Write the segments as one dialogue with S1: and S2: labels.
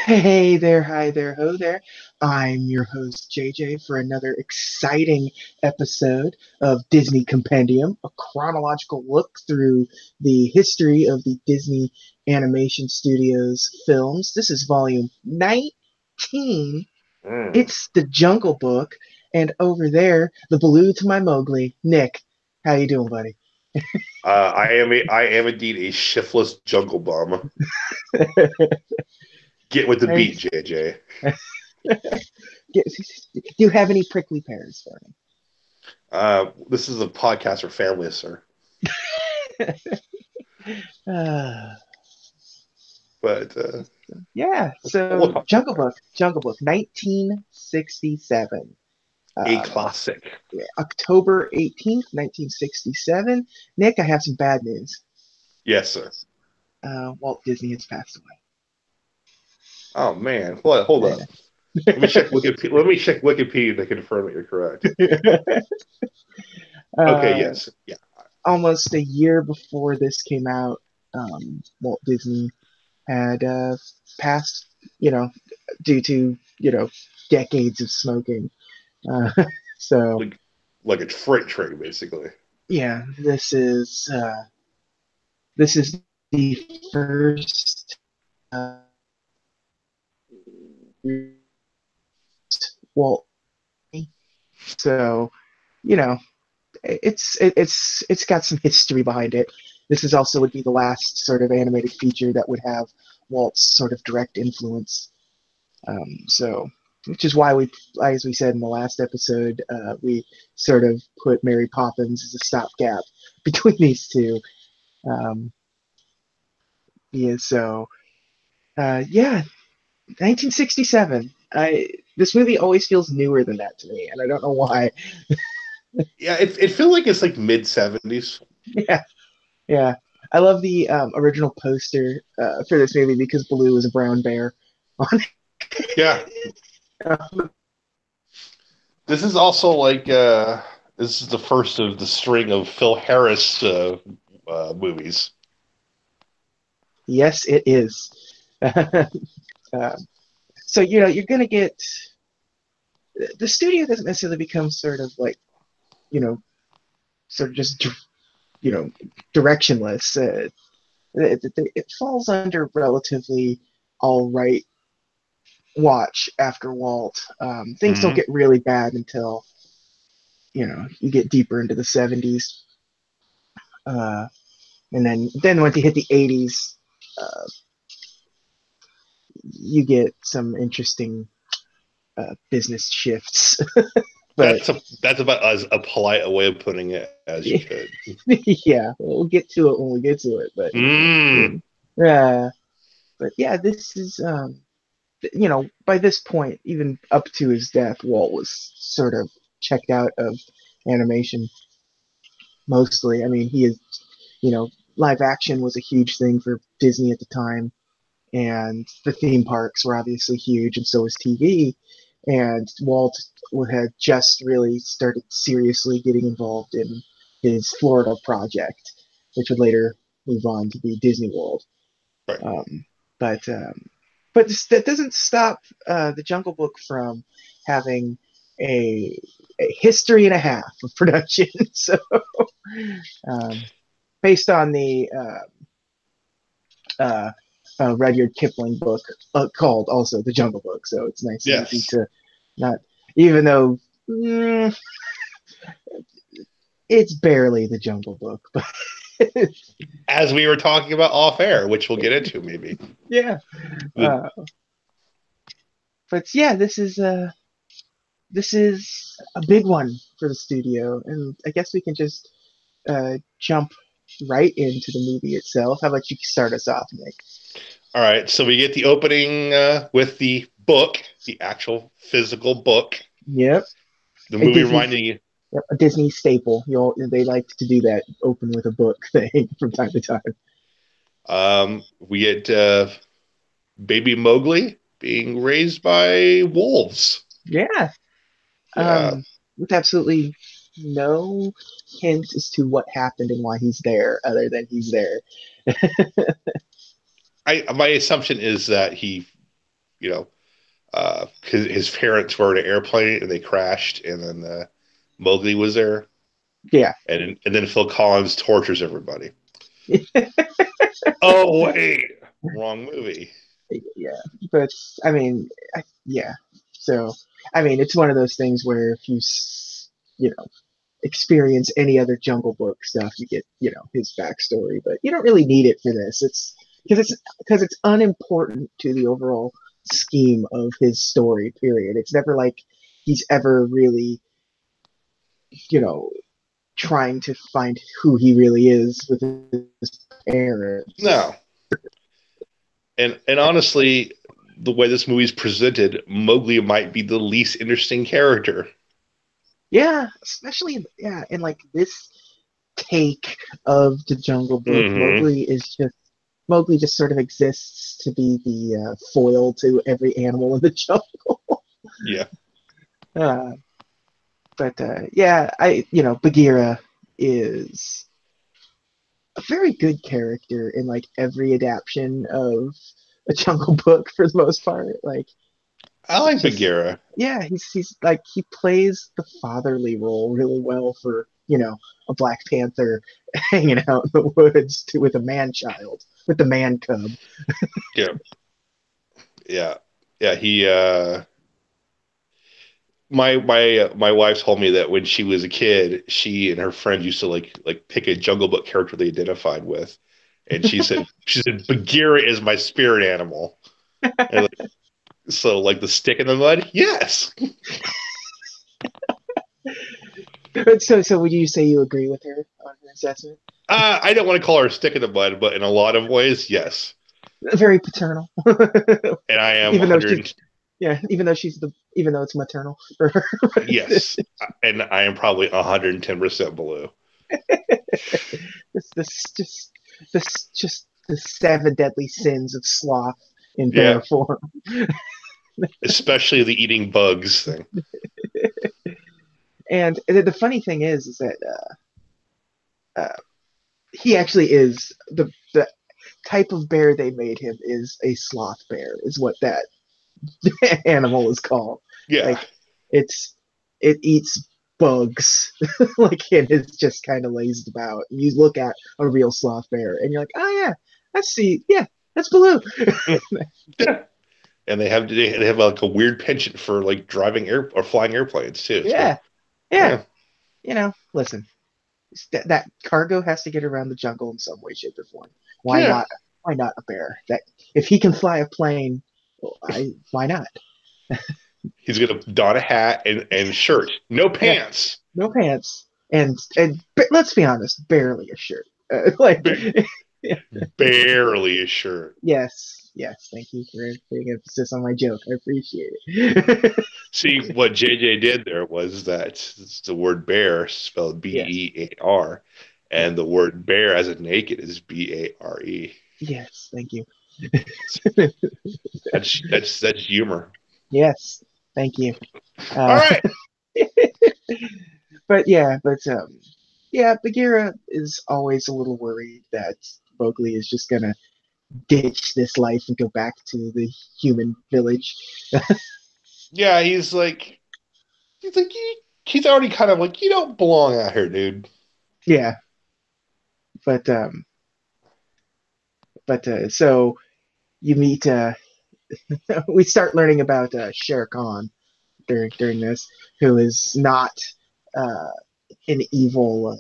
S1: Hey there, hi there, ho there. I'm your host, JJ, for another exciting episode of Disney Compendium, a chronological look through the history of the Disney Animation Studios films. This is volume 19.
S2: Mm.
S1: It's the Jungle Book, and over there, the Baloo to my Mowgli. Nick, how you doing, buddy?
S2: I am indeed a shiftless jungle bum. Get with the beat, JJ.
S1: Do you have any prickly pears for
S2: This is a podcast for families, sir.
S1: me?
S2: But
S1: Yeah,
S2: we'll
S1: so
S2: talk
S1: Jungle Book, 1967.
S2: a
S1: Um,
S2: classic.
S1: yeah, October 18th, 1967. Nick, I have some bad news.
S2: Yes, sir.
S1: Walt Disney has passed
S2: Oh man, hold
S1: away.
S2: up. Let me check Wikipedia. Let me check Wikipedia to confirm that you're correct. Okay.
S1: uh,
S2: Yes. Yeah.
S1: Almost a year before this came out, Walt Disney had passed, you know, due to, decades of smoking. Uh, so,
S2: Like like a freight train, basically.
S1: yeah, this is the first Walt. So you know, it's got some history behind it. This is also would be the last sort of animated feature that would have Walt's sort of direct influence. So, which is why as we said in the last episode, we sort of put Mary Poppins as a stopgap between these two. Um, yeah, so yeah, 1967. This movie always feels newer than that to me, and I don't know why.
S2: Yeah. It feels like it's like mid 70s.
S1: Yeah, yeah. I love the original poster for this movie because Baloo is a brown bear on
S2: Yeah.
S1: it.
S2: This is also like this is the first of the string of Phil Harris movies.
S1: Yes, it is. So you're gonna get the studio doesn't necessarily become sort of like you know sort of just you know directionless. It falls under relatively all right watch after Walt. Things don't
S2: Hmm.
S1: get really bad until you get deeper into the 70s, and then once you hit the 80s, uh, you get some interesting business shifts. But
S2: That's about as a polite way of putting it as you could.
S1: yeah, we'll get to it when we get to it. But
S2: Mm.
S1: uh, but yeah, this is by this point, even up to his death, Walt was sort of checked out of animation mostly. I mean, he is you know live action was a huge thing for Disney at the time, and the theme parks were obviously huge, and so was TV. And Walt had just really started seriously getting involved in his Florida project, which would later move on to be Disney World.
S2: Right.
S1: Um, but but that doesn't stop the Jungle Book from having a, a history and a half of production. So, um, based on the uh, Rudyard Kipling book called also The Jungle Book. So it's nice and easy
S2: Yes.
S1: to not, even though mm, it's barely The Jungle Book, but
S2: As we were talking about off air, which we'll get into maybe.
S1: yeah.
S2: The,
S1: Uh, but yeah, this is a big one for the studio, and I guess we can just jump right into the movie itself. How about you start us off, Nick?
S2: all right. So we get the opening with the book, the actual physical book.
S1: Yep,
S2: The
S1: a
S2: movie
S1: Disney
S2: reminding you.
S1: a Disney staple. They like to do that, open with a book thing from time to time.
S2: We get baby Mowgli being raised by wolves.
S1: Yeah,
S2: Yeah.
S1: with absolutely no hint as to what happened and why he's there, other than he's there.
S2: My assumption is that he his parents were in an airplane and they crashed, and then Mowgli was there,
S1: Yeah.
S2: and then Phil Collins tortures everybody. Oh wait, wrong movie.
S1: Yeah, but I mean, yeah. So I mean, it's one of those things where if you know experience any other Jungle Book stuff, you get his backstory, but you don't really need it for this. It's unimportant to the overall scheme of his story. Period. It's never like he's ever really you know trying to find who he really is with his
S2: No,
S1: parents.
S2: and honestly, the way this movie's presented, Mowgli might be the least interesting character.
S1: Yeah, especially in like this take of the Jungle Book,
S2: Hmm.
S1: Mowgli just sort of exists to be the foil to every animal in the jungle.
S2: Yeah.
S1: uh, but yeah, Bagheera is a very good character in like every adaptation of a Jungle Book for the most part. Like
S2: I like
S1: just
S2: Bagheera.
S1: yeah, he's like he plays the fatherly role really well for a Black Panther hanging out in the woods with a man child with the man cub.
S2: Yeah, yeah, yeah. My wife told me that when she was a kid, she and her friends used to like pick a Jungle Book character they identified with, and she said Bagheera is my spirit animal. And like, so like the stick in the mud, yes.
S1: So would you say you agree with her on her assessment?
S2: I don't want to call her a stick in the mud, but in a lot of ways, yes.
S1: Very paternal,
S2: And I am
S1: even though she's
S2: 100.
S1: yeah, even though it's maternal for her.
S2: Yes, and I am probably 110% below.
S1: Just the seven deadly sins of sloth in bear
S2: Yeah,
S1: form.
S2: especially the eating bugs thing.
S1: And the funny thing is that he actually is the type of bear they made him is a sloth bear, is what that animal is called.
S2: Yeah,
S1: Like it eats bugs, like and it's just kind of lazed about. You look at a real sloth bear, and you're like, oh yeah, yeah, that's Baloo.
S2: yeah. And they have like a weird penchant for like driving air or flying airplanes too. It's weird.
S1: Yeah, yeah.
S2: Yeah,
S1: Listen, that cargo has to get around the jungle in some way, shape, or form. Why
S2: yeah.
S1: not? Why not a bear? That if he can fly a plane, well, why not?
S2: He's gonna don a hat and shirt, no
S1: Yeah,
S2: pants,
S1: no pants, and let's be honest, barely a shirt. Like,
S2: ba-
S1: yeah.
S2: barely a shirt.
S1: Yes, yes. Thank you for putting emphasis on my joke. I appreciate it.
S2: See, what JJ did there was that it's the word bear spelled
S1: Yes,
S2: Bear,
S1: yeah,
S2: and the word bear as a naked is Bare.
S1: yes. Thank you.
S2: That's humor.
S1: Yes, thank you.
S2: All
S1: Uh,
S2: right.
S1: yeah, Bagheera is always a little worried that Mowgli is just gonna ditch this life and go back to the human village.
S2: Yeah, he's already kind of like you don't belong out here, dude.
S1: Yeah, but so you meet. We start learning about Shere Khan during this, who is not uh, an evil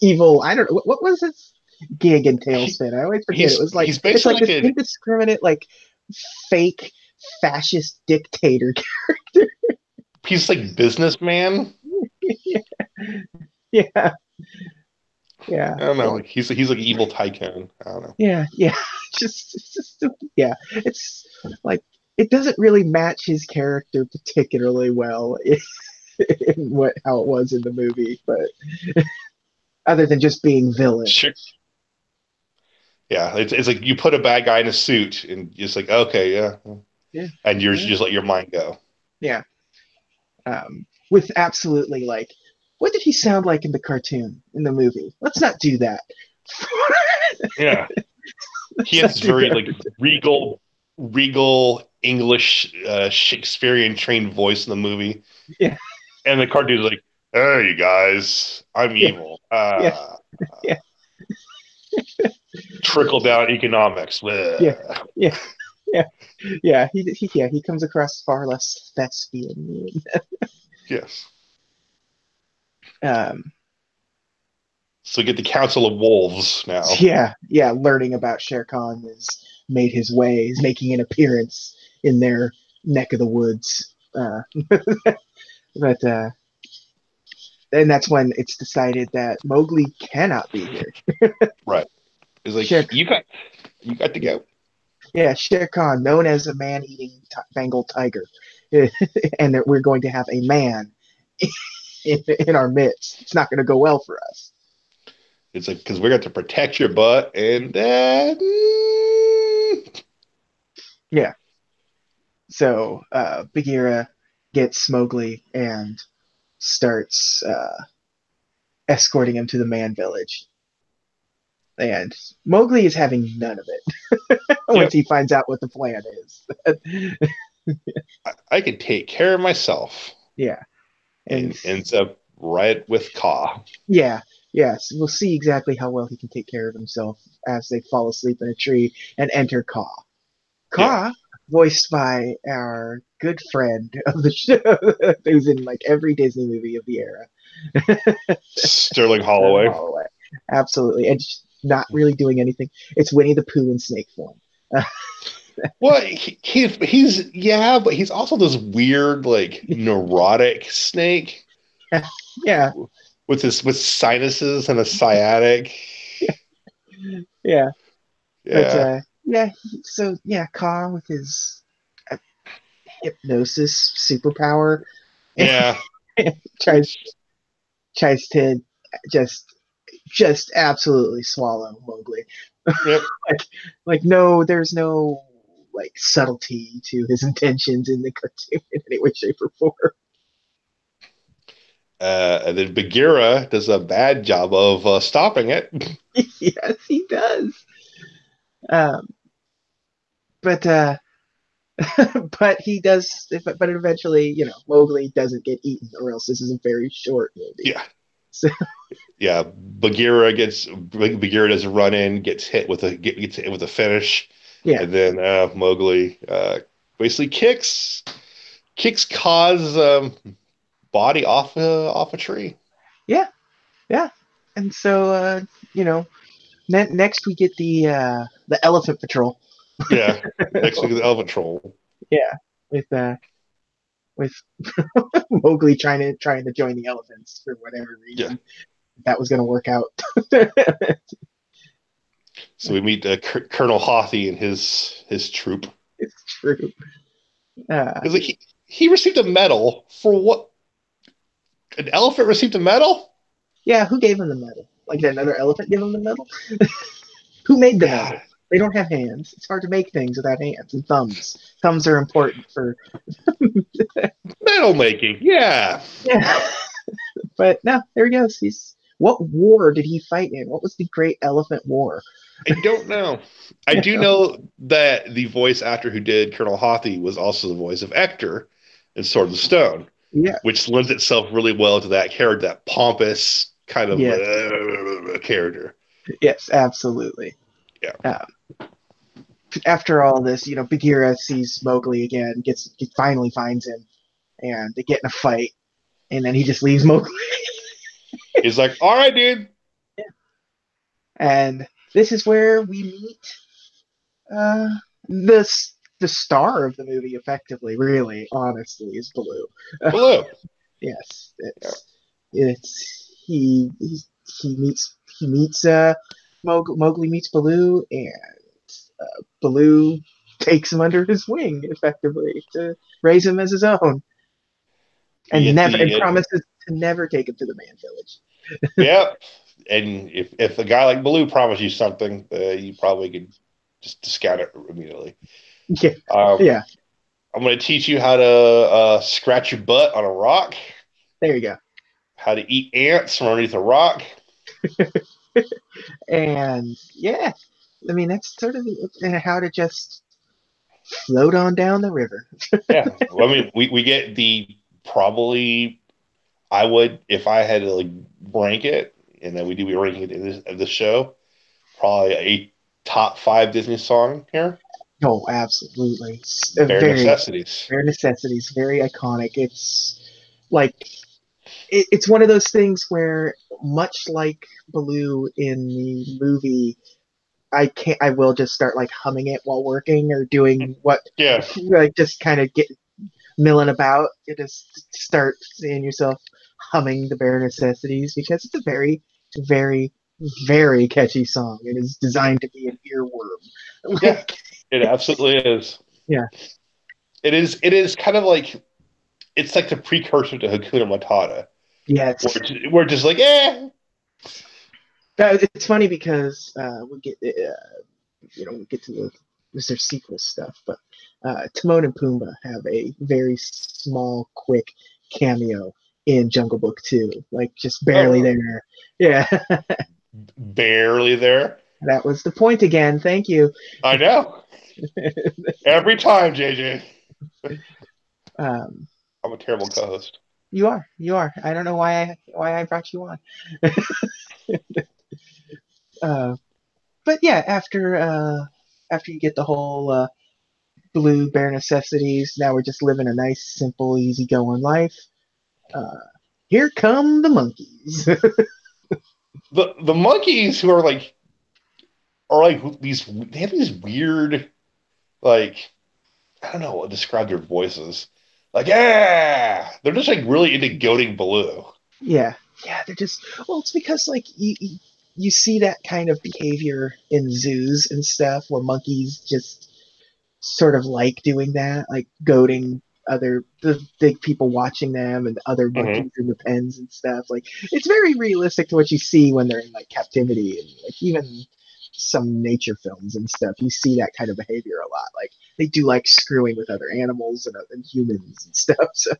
S1: evil. I don't know what was his gig in
S2: He,
S1: Tailspin. I always forget. It
S2: he's
S1: was like
S2: he's
S1: it's
S2: basically
S1: like
S2: like
S1: this
S2: a
S1: indiscriminate, like fake fascist dictator character.
S2: he's like businessman.
S1: Yeah, yeah,
S2: I don't know.
S1: yeah,
S2: Like he's like an evil tycoon. I don't know.
S1: yeah. Just yeah. It's like it doesn't really match his character particularly well in how it was in the movie, but other than just being villain.
S2: Sure. Yeah, it's like you put a bad guy in a suit and just like okay, yeah,
S1: Yeah,
S2: and you
S1: yeah,
S2: just let your mind go.
S1: yeah. With absolutely like, what did he sound like in the cartoon in the movie? Let's not do that.
S2: Yeah, He has
S1: Not
S2: this
S1: too
S2: very like
S1: hard.
S2: regal English Shakespearean trained voice in the movie,
S1: Yeah,
S2: and the cartoon's like, "Hey, you guys, I'm
S1: yeah,
S2: evil.
S1: yeah, yeah,
S2: Trickle down economics."
S1: yeah,
S2: Bleh.
S1: yeah, yeah, yeah. He comes across far less thespian.
S2: Yes.
S1: Um,
S2: So we get the Council of Wolves now.
S1: yeah, yeah. Learning about Shere Khan has made his way. He's making an appearance in their neck of the woods. But and that's when it's decided that Mowgli cannot be here.
S2: Right. It's
S1: Shere,
S2: like you got to
S1: yeah,
S2: go.
S1: yeah, Shere Khan, known as a man-eating Bengal tiger, and that we're going to have a man in our midst. It's not going to go well for us.
S2: It's like because we're going to protect your butt, and then
S1: Yeah. So Bagheera gets Mowgli and starts escorting him to the man village. And Mowgli is having none of it once
S2: yep,
S1: he finds out what the plan is.
S2: I can take care of myself,
S1: Yeah. And
S2: and ends up right with Ka.
S1: yeah, yes, we'll see exactly how well he can take care of himself as they fall asleep in a tree and enter Ka.
S2: Yeah,
S1: Ka, voiced by our good friend of the show, who's in like every Disney movie of the era,
S2: Sterling
S1: Sterling
S2: Holloway.
S1: Holloway. Absolutely, and just not really doing anything. It's Winnie the Pooh in snake form.
S2: Well, he's yeah, but he's also this weird like neurotic snake
S1: Yeah,
S2: with sinuses and a sciatic.
S1: yeah, but
S2: Yeah,
S1: yeah. So yeah, Ka with his uh, hypnosis superpower
S2: yeah.
S1: tries
S2: Which
S1: tries to just just absolutely swallow Mowgli.
S2: yep.
S1: like like no, there's no like subtlety to his intentions in the cartoon in any way, shape, or form.
S2: And then Bagheera does a bad job of stopping it.
S1: Yes, he does. Um, but but he does. But eventually, Mowgli doesn't get eaten, or else this is a very short movie.
S2: Yeah,
S1: So
S2: yeah. Bagheera does a run in, gets hit with a finish,
S1: yeah,
S2: and then Mowgli basically kicks Kaa's body off a tree.
S1: yeah, yeah. And so you know, next we get the Elephant Patrol.
S2: Yeah. Next week is the Elephant Troll.
S1: Yeah, with with Mowgli trying to join the elephants for whatever
S2: Yeah.
S1: reason. That was going to work out.
S2: So we meet Colonel Hothy and his troop.
S1: It's true. Uh,
S2: Because like he received a medal for what? An elephant received a medal?
S1: yeah, who gave him the medal? Like did another elephant give him the medal? Who made the
S2: God,
S1: medal? They don't have hands. It's hard to make things without hands and thumbs. Thumbs are important for
S2: medal making. Yeah.
S1: yeah. But no, there he goes. He's what war did he fight in? What was the Great Elephant War?
S2: I don't know. I
S1: Yeah,
S2: do know that the voice actor who did Colonel Hothy was also the voice of Ector in Sword of the Stone,
S1: yeah,
S2: which lends itself really well to that character, that pompous kind of
S1: yes,
S2: character.
S1: yes, absolutely.
S2: Yeah.
S1: Uh, After all this, Bagheera sees Mowgli again, he finally finds him, and they get in a fight, and then he just leaves Mowgli.
S2: He's like, all right, dude.
S1: And this is where we meet uh, the the star of the movie, effectively, really, honestly, is Baloo.
S2: Blue.
S1: Yes,
S2: Yeah.
S1: it's he meets Mowgli meets Baloo, and Baloo takes him under his wing, effectively, to raise him as his own,
S2: We
S1: and
S2: get
S1: never and
S2: the
S1: promises to never take him to the man village.
S2: yep. And if a guy like Blue promised you something, you probably could just discount it immediately.
S1: Yeah,
S2: Um,
S1: yeah.
S2: I'm going to teach you how to scratch your butt on a rock,
S1: There you go.
S2: how to eat ants from underneath a rock.
S1: And yeah, I mean, that's sort of how to just float on down the river.
S2: Yeah. Well, I mean, we get the probably I would if I had to like rank it, and then we do be ranking it in of the show. Probably a top five Disney song here.
S1: Oh, absolutely.
S2: Bare
S1: Very,
S2: necessities.
S1: very necessities, very iconic. It's like it's one of those things where, much like Baloo in the movie, I will just start like humming it while working or doing what,
S2: Yeah.
S1: like just kind of get milling about. You just start seeing yourself humming the bare necessities because it's a very, very, very catchy song. It is designed to be an earworm.
S2: Yeah.
S1: Like,
S2: It absolutely is.
S1: yeah,
S2: It is. It is kind of like it's like the precursor to Hakuna Matata,
S1: yeah.
S2: we're just like, eh.
S1: It's funny because we get to the their sequel stuff, but Timon and Pumbaa have a very small, quick cameo in Jungle Book 2, like just
S2: Oh,
S1: barely
S2: really?
S1: there. Yeah,
S2: Barely there.
S1: that was the point again. Thank you.
S2: I know. Every time, JJ.
S1: um,
S2: I'm a terrible co-host.
S1: you are. I don't know why I brought you on. uh, but yeah, after you get the whole blue bare necessities, now we're just living a nice, simple, easygoing life. Uh, Here come the monkeys.
S2: The monkeys who are like these they have these weird like I don't know what to describe their voices. Like, yeah, they're just like really into goading Baloo.
S1: Yeah, yeah, they're just, well, it's because like you see that kind of behavior in zoos and stuff where monkeys just sort of like doing that, like goading the big people watching them and other
S2: Hmm.
S1: monkeys in the pens and stuff. Like it's very realistic to what you see when they're in like captivity, and like even some nature films and stuff. You see that kind of behavior a lot. Like they do like screwing with other animals and humans and stuff. So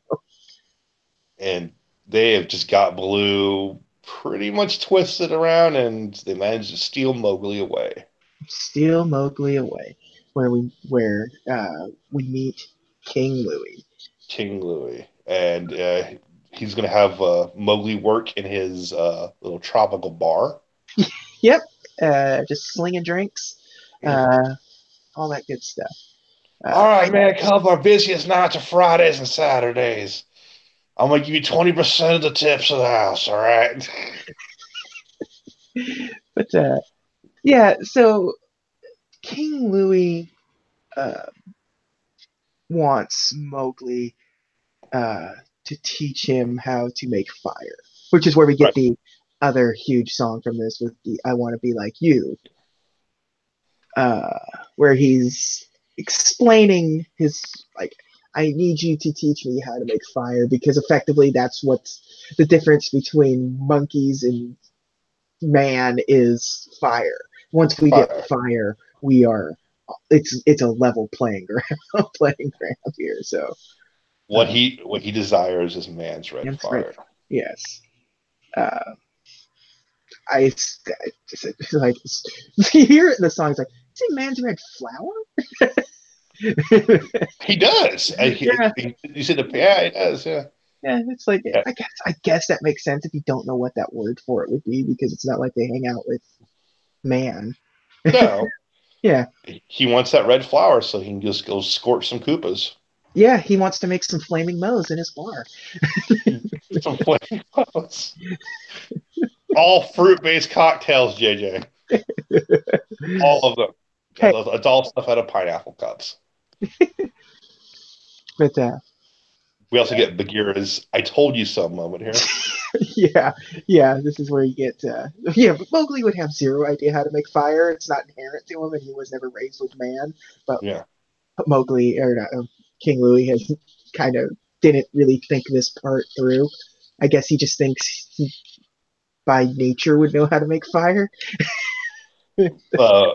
S2: And they have just got Baloo pretty much twisted around, and they managed to steal Mowgli away.
S1: steal Mowgli away, where we meet King Louie.
S2: King Louie, and he's gonna have Mowgli work in his little tropical bar.
S1: Yep, just slinging drinks,
S2: Yeah.
S1: uh, all that good stuff.
S2: All
S1: Uh,
S2: right, man. Come our busiest nights are Fridays and Saturdays. I'm gonna give you 20% of the tips of the house. All right.
S1: but yeah, so King Louie uh, wants Mowgli uh, to teach him how to make fire, which is where we get
S2: Right.
S1: the other huge song from this with the "I Want to Be Like You," uh, where he's explaining his like, I need you to teach me how to make fire because effectively that's what's the difference between monkeys and man is fire. Once we get
S2: Fire.
S1: fire, we are it's a level playing ground playing ground here. So uh,
S2: What he desires is man's red
S1: Imps Red,
S2: fire.
S1: yes. Uh, I just like you hear it in the song. It's like, is it man's red flower?
S2: He does.
S1: Yeah,
S2: You said the yeah, he does. Yeah.
S1: yeah. It's like
S2: Yeah.
S1: I guess that makes sense if you don't know what that word for it would be because it's not like they hang out with man.
S2: No,
S1: Yeah,
S2: he wants that red flower so he can just go scorch some Koopas.
S1: yeah. He wants to make some flaming moes in his bar.
S2: Some flaming clouds. All fruit-based cocktails, JJ. All of them.
S1: Hey,
S2: It's all stuff out of pineapple cups.
S1: but
S2: We also get Bagheera's "I told you so" moment here.
S1: yeah, yeah. This is where you get yeah. But Mowgli would have zero idea how to make fire. It's not inherent to him, and he was never raised with man. But
S2: Yeah.
S1: Mowgli or not, King Louie has kind of didn't really think this part through. I guess he just thinks he by nature would know how to make fire.
S2: Uh,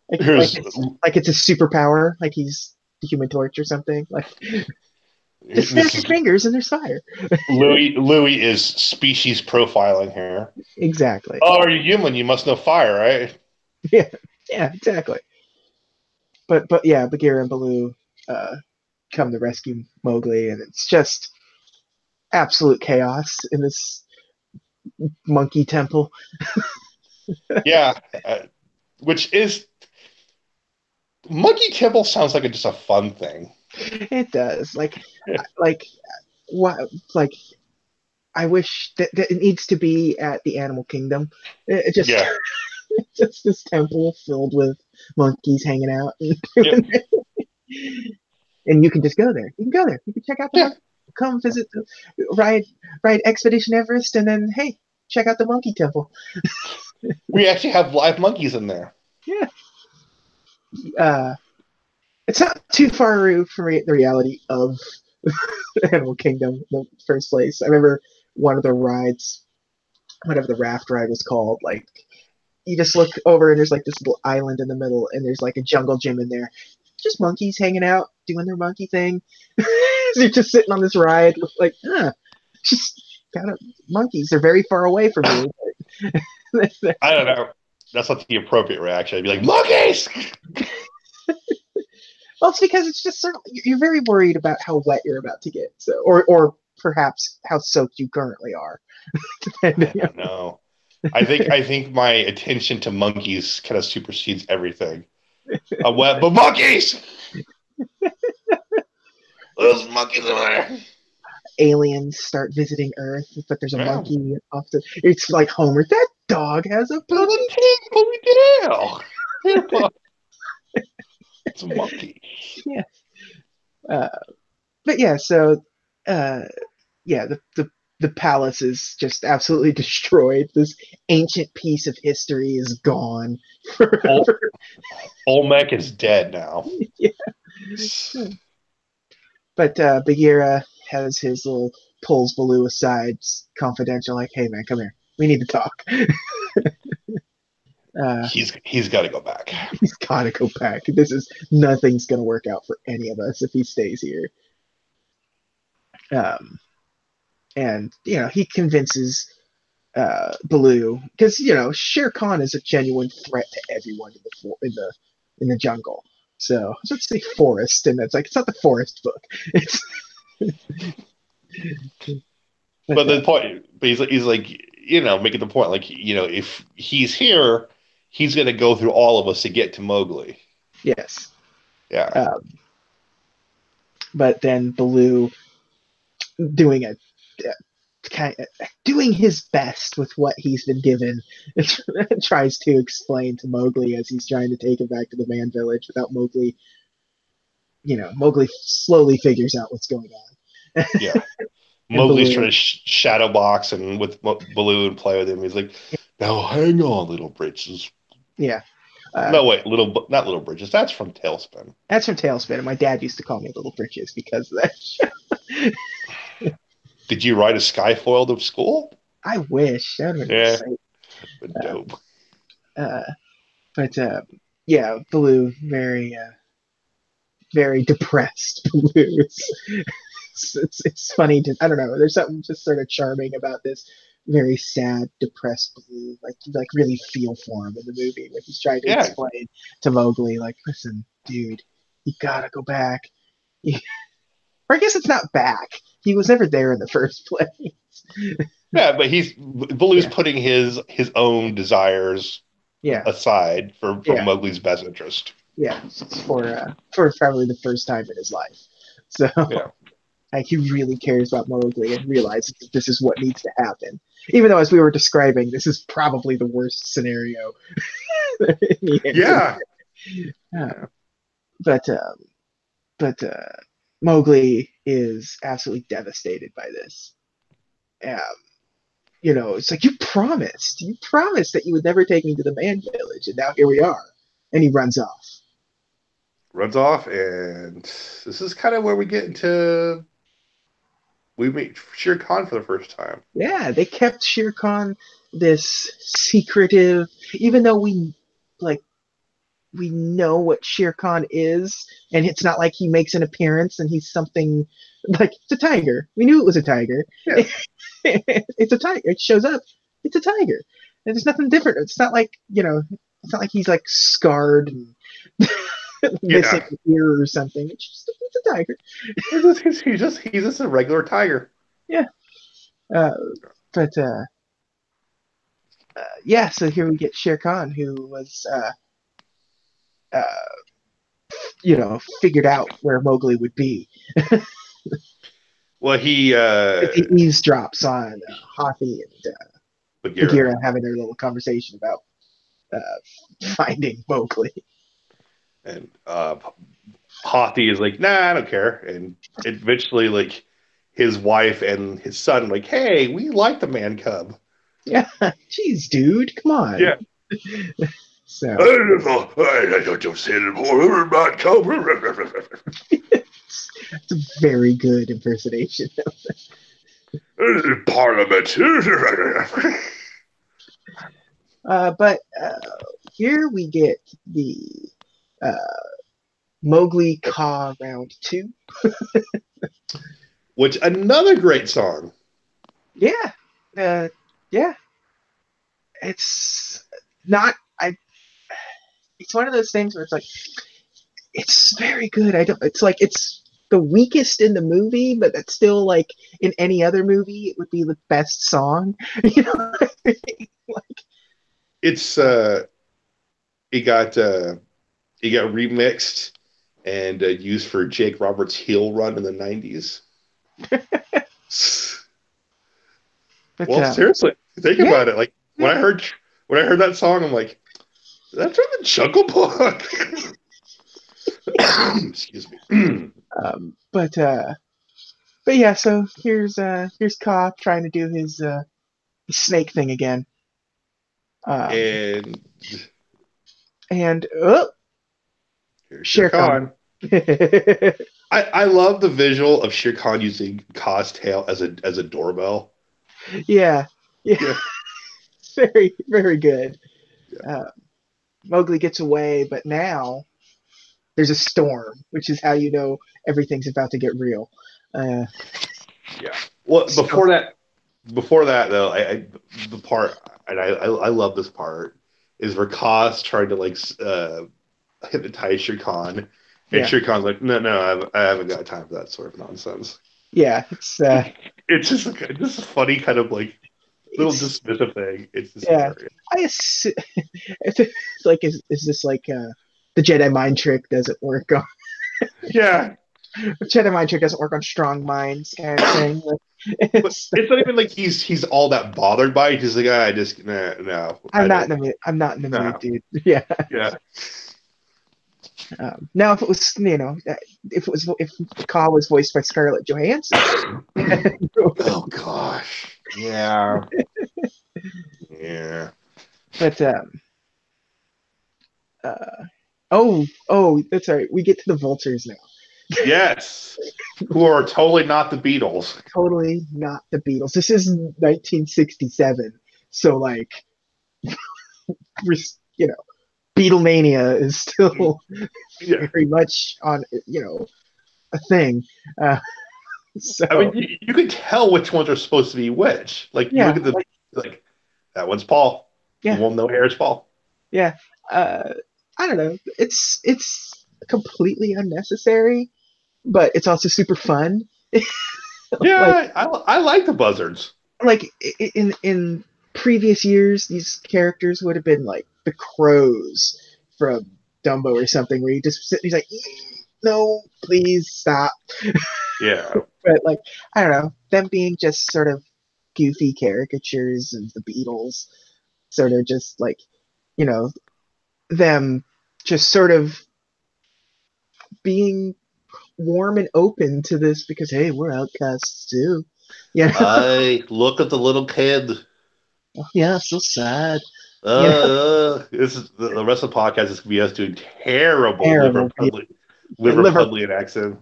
S1: like like
S2: here's
S1: it's like it's a superpower, like he's the Human Torch or something. Like just snap
S2: this
S1: your
S2: is
S1: fingers and there's fire.
S2: Louis. Louis is species profiling here.
S1: Exactly.
S2: Oh, are you human? You must know fire, right?
S1: Yeah. Yeah, exactly. But yeah, Bagheera and Baloo uh, come to rescue Mowgli, and it's just absolute chaos in this monkey temple.
S2: Yeah, which is Monkey Temple sounds like just a fun thing.
S1: It does. Like what? Like I wish that it needs to be at the Animal Kingdom. It just
S2: Yeah.
S1: just this temple filled with monkeys hanging out,
S2: Yep.
S1: and you can just go there. You can go there. You can check out the
S2: Yeah.
S1: monkey. Come visit the ride Expedition Everest, and then hey, check out the monkey temple.
S2: We actually have live monkeys in there.
S1: Yeah. Uh, it's not too far removed from the reality of Animal Kingdom in the first place. I remember one of the rides, whatever the raft ride was called, like you just look over and there's like this little island in the middle and there's like a jungle gym in there. Just monkeys hanging out, doing their monkey thing. So you're just sitting on this ride with like, just kind of monkeys. They're very far away from you.
S2: I don't know. That's not the appropriate reaction. I'd be like, monkeys!
S1: Well, it's because it's just sort of, you're very worried about how wet you're about to get, so or perhaps how soaked you currently are,
S2: I
S1: depending
S2: don't know. I think my attention to monkeys kind of supersedes everything. Wet, but monkeys! Those monkeys over there.
S1: aliens start visiting Earth, but there's a
S2: Yeah.
S1: monkey off the. It's like Homer. That dog has a
S2: There's a
S1: ponytail.
S2: pig ponytail. It's a monkey.
S1: Yeah. Uh, but yeah, so uh, yeah, the palace is just absolutely destroyed. This ancient piece of history is gone
S2: Ol-
S1: forever.
S2: Olmec is dead now.
S1: Yeah. But Bagheera has his little pulls Baloo aside, confidential, like, "Hey man, come here. We need to talk." Uh,
S2: He's got to go back.
S1: he's gotta go back. Nothing's gonna work out for any of us if he stays here. Um, and he convinces Baloo because Shere Khan is a genuine threat to everyone in the jungle. So I was about to say forest, and it's not the forest book. It's
S2: But
S1: but
S2: the point, but he's like, making the point, like, if he's here, he's going to go through all of us to get to Mowgli.
S1: yes.
S2: Yeah.
S1: Um, but then Baloo doing doing his best with what he's been given, tries to explain to Mowgli as he's trying to take him back to the man village without Mowgli. Mowgli slowly figures out what's going on.
S2: Yeah.
S1: And
S2: Mowgli's trying
S1: Baloo,
S2: to shadow box and with Baloo and play with him. He's like, now hang on, little britches.
S1: yeah, uh,
S2: No, wait, not little britches. That's from Tailspin.
S1: that's from Tailspin, and my dad used to call me Little Britches because of that.
S2: Did you ride a Skyfoil to school?
S1: I wish that would have been
S2: Yeah,
S1: insane. Uh,
S2: dope.
S1: uh, but yeah, Baloo very depressed. Baloo. It's funny to I don't know. There's something just sort of charming about this very sad, depressed Baloo. Like you really feel for him in the movie when he's trying to
S2: Yeah,
S1: explain to Mowgli, like, listen, dude, you gotta go back. Or I guess it's not back. He was never there in the first place.
S2: yeah, but Baloo's
S1: Yeah,
S2: putting his own desires
S1: yeah,
S2: aside for
S1: yeah,
S2: Mowgli's best interest.
S1: yeah. For probably the first time in his life. So
S2: Yeah,
S1: like he really cares about Mowgli and realizes that this is what needs to happen. Even though, as we were describing, this is probably the worst scenario in the anime.
S2: yeah,
S1: Uh, but Mowgli is absolutely devastated by this. Um, it's like you promised that you would never take me to the man village, and now here we are. And he runs off.
S2: runs off, and this is kind of where we meet Shere Khan for the first time.
S1: Yeah, they kept Shere Khan this secretive, even though like we know what Shere Khan is, and it's not like he makes an appearance and he's something like it's a tiger. We knew it was a tiger.
S2: Yeah,
S1: It's a tiger. It shows up. It's a tiger. And there's nothing different. It's not like it's not like he's like scarred and missing
S2: Yeah.
S1: an ear or something. It's a tiger.
S2: He's just a regular tiger.
S1: Yeah. Uh, but yeah, so here we get Shere Khan, who was uh, figured out where Mowgli would be.
S2: Well, he
S1: He eavesdrops on Hathi and
S2: Bagheera.
S1: Bagheera having their little conversation about finding Mowgli.
S2: And Hathi is like, nah, I don't care. And eventually, like, his wife and his son, like, hey, we like the man cub.
S1: Yeah, jeez, dude, come on.
S2: Yeah.
S1: So
S2: I don't say it more, man cub.
S1: it's a very good impersonation.
S2: Parliament.
S1: But here we get the uh, Mowgli Ka round two.
S2: Which, another great song.
S1: Yeah, uh, yeah. It's not. I. It's one of those things where it's like it's very good. I don't. It's like it's the weakest in the movie, but that's still like in any other movie, it would be the best song. You know, what I mean? Like
S2: It's it got remixed and used for Jake Roberts' heel run in the 90s.
S1: but
S2: Well, seriously, think
S1: yeah,
S2: about it. Like
S1: yeah.
S2: when I heard that song, I'm like, that's from the Jungle Book. Excuse me.
S1: But yeah. So here's Ka trying to do his snake thing again. Um,
S2: And
S1: and
S2: here's Shere
S1: Shere Khan.
S2: Khan. I love the visual of Shere Khan using Ka's tail as a doorbell.
S1: Yeah, yeah.
S2: Yeah,
S1: Very very good.
S2: yeah,
S1: Uh, Mowgli gets away, but now there's a storm, which is how you know everything's about to get real. Uh,
S2: yeah. Well,
S1: so
S2: before that though, the part, and I love this part, is where Ka's trying to like hypnotize Shere Khan, and
S1: yeah,
S2: Shere Khan's like, no, no, I haven't got time for that sort of nonsense.
S1: yeah.
S2: It's just like just a funny kind of like little
S1: It's
S2: dismissive thing. It's just
S1: yeah.
S2: hilarious.
S1: I assume, it's like is this like the Jedi mind trick doesn't work on
S2: Yeah,
S1: Jedi mind trick doesn't work on strong minds kind of thing. Like,
S2: but
S1: it's,
S2: it's not even like he's all that bothered by it. He's like, I just no,
S1: I'm
S2: I
S1: not in
S2: don't.
S1: the mood. I'm not in the mood,
S2: No,
S1: dude. Yeah.
S2: yeah.
S1: Now, if it was, if Ka was voiced by Scarlett Johansson,
S2: Oh gosh, yeah, yeah.
S1: but uh, oh, that's all right. We get to the vultures now.
S2: Yes, who are totally not the Beatles.
S1: Totally not the Beatles. This is 1967, so like, you know, Beatlemania is still
S2: Yeah,
S1: very much on, a thing. Uh,
S2: I mean,
S1: so
S2: you can tell which ones are supposed to be which. Like you look
S1: yeah,
S2: at the like that one's Paul. The
S1: yeah,
S2: one with no hair is Paul.
S1: yeah. Uh, I don't know. It's completely unnecessary, but it's also super fun. Like
S2: Yeah, I like the buzzards.
S1: like in previous years, these characters would have been like the crows from Dumbo or something, where he's like, no, please stop.
S2: Yeah.
S1: But like, I don't know, them being just sort of goofy caricatures of the Beatles, sort of just like, you know, them just sort of being warm and open to this because hey, we're outcasts too. Yeah,
S2: I look at the little kid.
S1: yeah, so sad. Yeah,
S2: This is the rest of the podcast is gonna be us doing terrible
S1: terrible. Liver,
S2: Liverpudlian accent.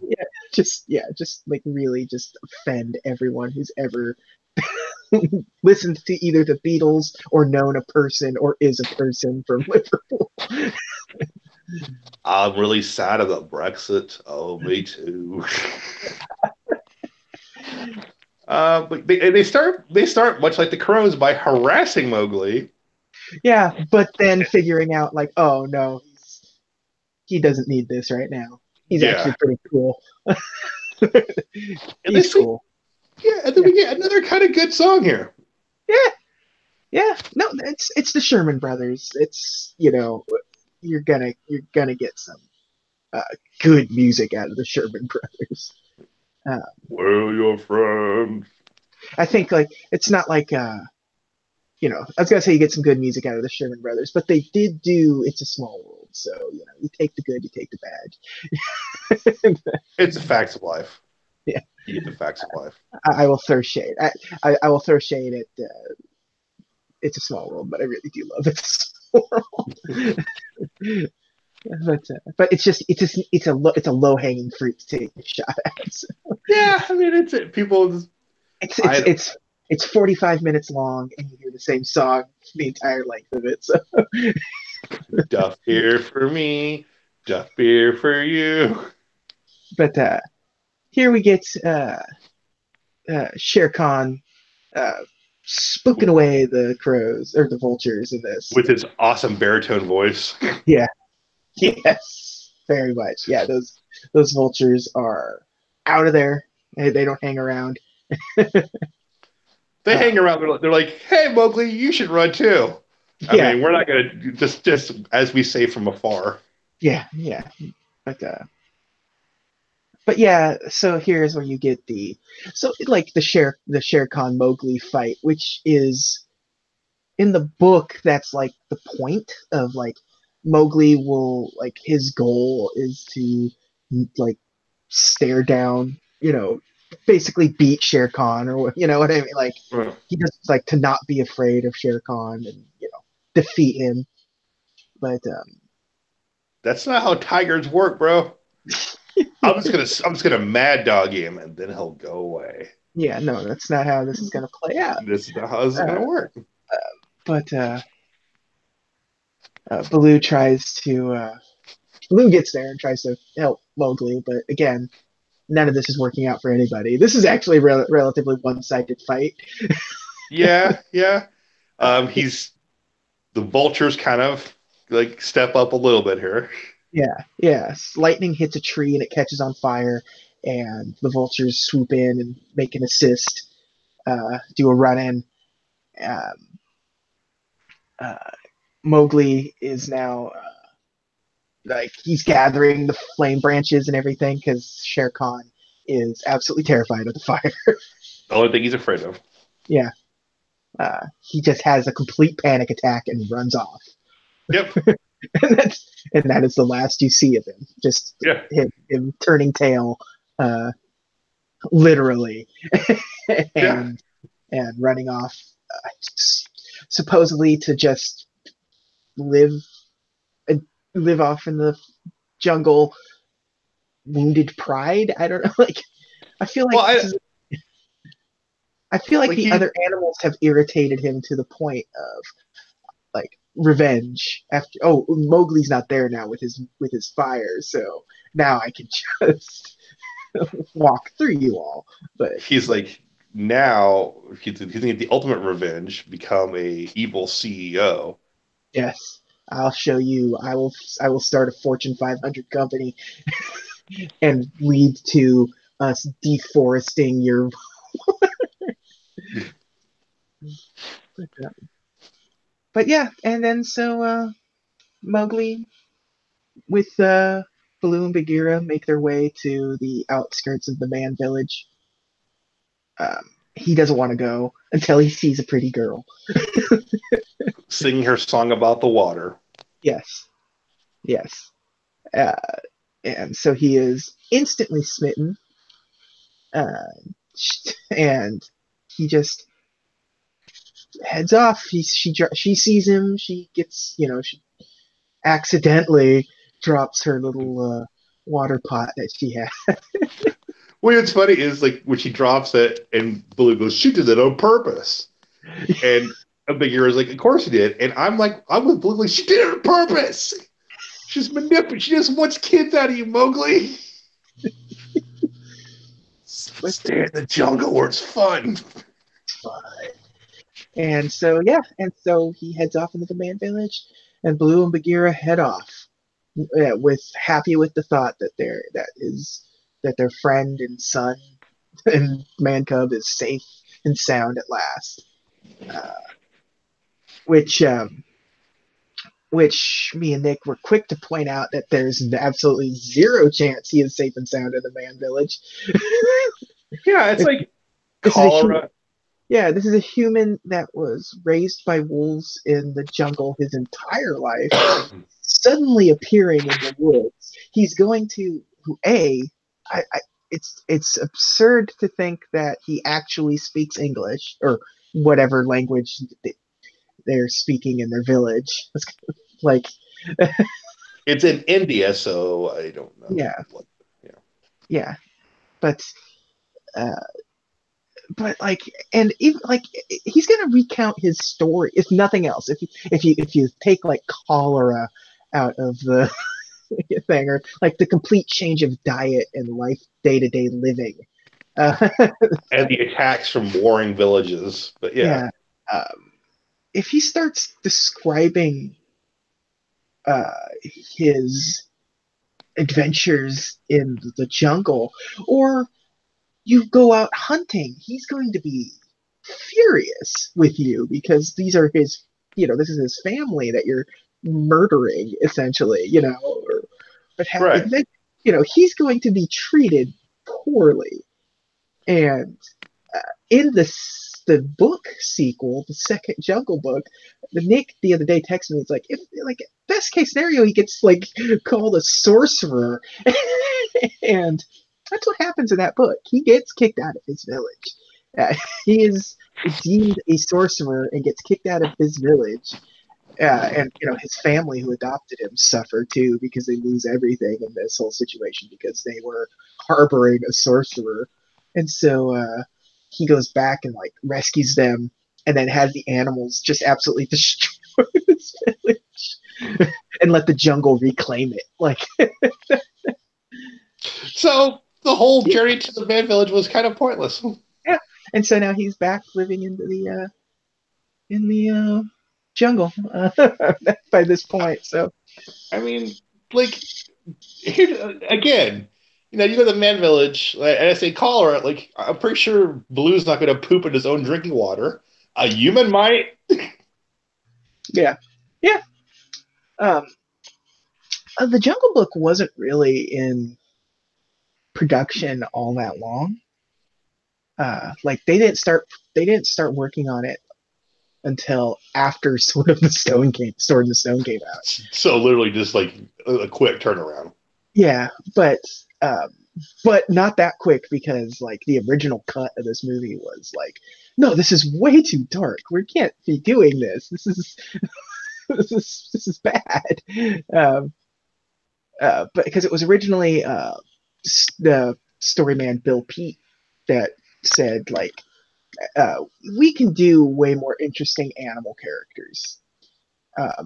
S1: just like really just offend everyone who's ever listened to either the Beatles or known a person or is a person from Liverpool.
S2: I'm really sad about Brexit. Oh, me too. But they start much like the crows by harassing Mowgli.
S1: Yeah, but then figuring out like, oh no, he doesn't need this right now. He's actually
S2: Yeah.
S1: pretty cool.
S2: And
S1: He's
S2: this thing,
S1: cool.
S2: yeah, and then
S1: Yeah,
S2: we get another kind of good song here.
S1: yeah, yeah. No, it's the Sherman Brothers. It's you're gonna get some uh, good music out of the Sherman Brothers. Uh,
S2: Well, your friend.
S1: I think like it's not like I was gonna say you get some good music out of the Sherman Brothers, but they did do "It's a Small World," so you take the good, you take the bad.
S2: It's the facts of life.
S1: Yeah,
S2: You get the facts of life.
S1: I will throw shade. I will throw shade at "It's a Small World," but I really do love "It's a Small World." But it's a low hanging fruit to take a shot at. So
S2: Yeah, I mean, it's it. People, just,
S1: it's it's
S2: I
S1: it's it's 45 minutes long, and you hear the same song the entire length of it. So,
S2: duff beer for me, duff beer for you.
S1: but here we get Shere Khan spooking away the crows or the vultures in this.
S2: With his awesome baritone voice.
S1: Yeah, yes, very much. Yeah, those vultures are out of there. They don't hang around.
S2: They
S1: Uh,
S2: hang around. They're like, "Hey, Mowgli, you should run too." I
S1: yeah,
S2: mean, we're not gonna just as we say from afar.
S1: yeah. But yeah, so here's where you get like the Shere Khan Mowgli fight, which is in the book. That's like the point of like Mowgli will like his goal is to like stare down, basically beat Shere Khan or what I mean. Like
S2: Well,
S1: he just like to not be afraid of Shere Khan and defeat him. But
S2: that's not how tigers work, bro. I'm just gonna mad dog him, and then he'll go away.
S1: yeah, no, that's not how this is gonna play out.
S2: This is not how this is
S1: Uh,
S2: gonna work.
S1: but Baloo gets there and tries to help Mowgli, but again, none of this is working out for anybody. This is actually a relatively one-sided fight.
S2: Yeah, yeah.
S1: Uh,
S2: He's the vultures kind of like step up a little bit here.
S1: yeah, yeah. Lightning hits a tree and it catches on fire, and the vultures swoop in and make an assist, do a run in. Um, uh, Mowgli is now like he's gathering the flame branches and everything because Shere Khan is absolutely terrified of the fire.
S2: The only thing he's afraid of.
S1: Yeah, he just has a complete panic attack and runs off.
S2: Yep.
S1: And that is the last you see of him. Just
S2: Yeah.
S1: him turning tail, uh, literally,
S2: Yeah.
S1: and running off, uh, supposedly to just live live off in the jungle, wounded pride. I don't know. Like I feel
S2: Well,
S1: like this is. I feel like
S2: like
S1: the
S2: he
S1: other animals have irritated him to the point of like revenge after Mowgli's not there now with his fire, so now I can just walk through you all. But
S2: he's like now he's gonna get the ultimate revenge, become a evil CEO.
S1: yes, I'll show you. I will start a Fortune 500 company and lead to us deforesting your. But yeah, and then so Mowgli with Baloo and Bagheera make their way to the outskirts of the man village. He doesn't want to go until he sees a pretty girl.
S2: Singing her song about the water.
S1: Yes, yes. Uh, and so he is instantly smitten, uh, and he just heads off. She sees him. She gets she accidentally drops her little water pot that she had.
S2: What's funny is like when she drops it and Billy goes, "She did it on purpose," and a big hero is like, "Of course he did," and I'm like, I'm with Billy, like, she did it on purpose. She's manipulating. She just wants kids out of you, Mowgli.
S1: But
S2: Stay in the jungle where it's fun.
S1: And so yeah, and so he heads off into the man village, and Blue and Bagheera head off, with happy with the thought that their friend and son and man cub is safe and sound at last. Uh, which which me and Nick were quick to point out that there's absolutely zero chance he is safe and sound in the man village.
S2: Yeah, it's like
S1: This is a
S2: cholera.
S1: Yeah, this is a human that was raised by wolves in the jungle his entire life, suddenly appearing in the woods. He's going to a. I it's absurd to think that he actually speaks English or whatever language they're speaking in their village. Like,
S2: It's in India, so I don't know.
S1: yeah,
S2: What, yeah.
S1: yeah, but uh, like, and even like, he's gonna recount his story if nothing else. If you take like cholera out of the thing, or like the complete change of diet and life, day-to-day living. uh,
S2: And the attacks from warring villages. But yeah,
S1: yeah, if he starts describing his adventures in the jungle, or you go out hunting, he's going to be furious with you because these are his, this is his family that you're murdering, essentially, but
S2: right.
S1: he's going to be treated poorly. And in the book sequel, the second Jungle Book, the Nick the other day texted me. It's like, if like best case scenario, he gets like called a sorcerer, and that's what happens in that book. He gets kicked out of his village. Uh, he is deemed a sorcerer and gets kicked out of his village. And his family who adopted him suffer too because they lose everything in this whole situation because they were harboring a sorcerer. And so he goes back and like rescues them, and then has the animals just absolutely destroy his village and let the jungle reclaim it. Like,
S2: So the whole journey to the man village was kind of pointless.
S1: yeah. And so now he's back living in the jungle by this point. So
S2: I mean, like here again, you go to the man village, and I say cholera. Like I'm pretty sure Blue's not going to poop in his own drinking water. A human might.
S1: yeah, yeah. Um, the Jungle Book wasn't really in production all that long. Like they didn't start working on it until after Sword in the Stone came out.
S2: So literally just like a quick turnaround.
S1: Yeah, but um, but not that quick because like the original cut of this movie was like, no, this is way too dark. We can't be doing this. This is this is bad. Um, but because it was originally the storyman Bill Pete that said like, we can do way more interesting animal characters,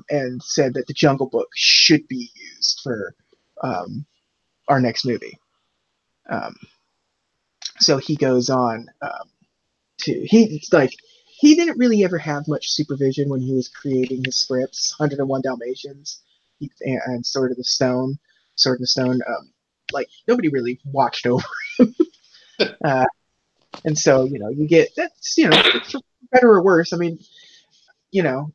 S1: and said that the Jungle Book should be used for um, our next movie. Um, so he goes on to he didn't really ever have much supervision when he was creating his scripts. 101 Dalmatians and Sword of the Stone. Like nobody really watched over, uh, and so you get that's for better or worse. I mean, you know,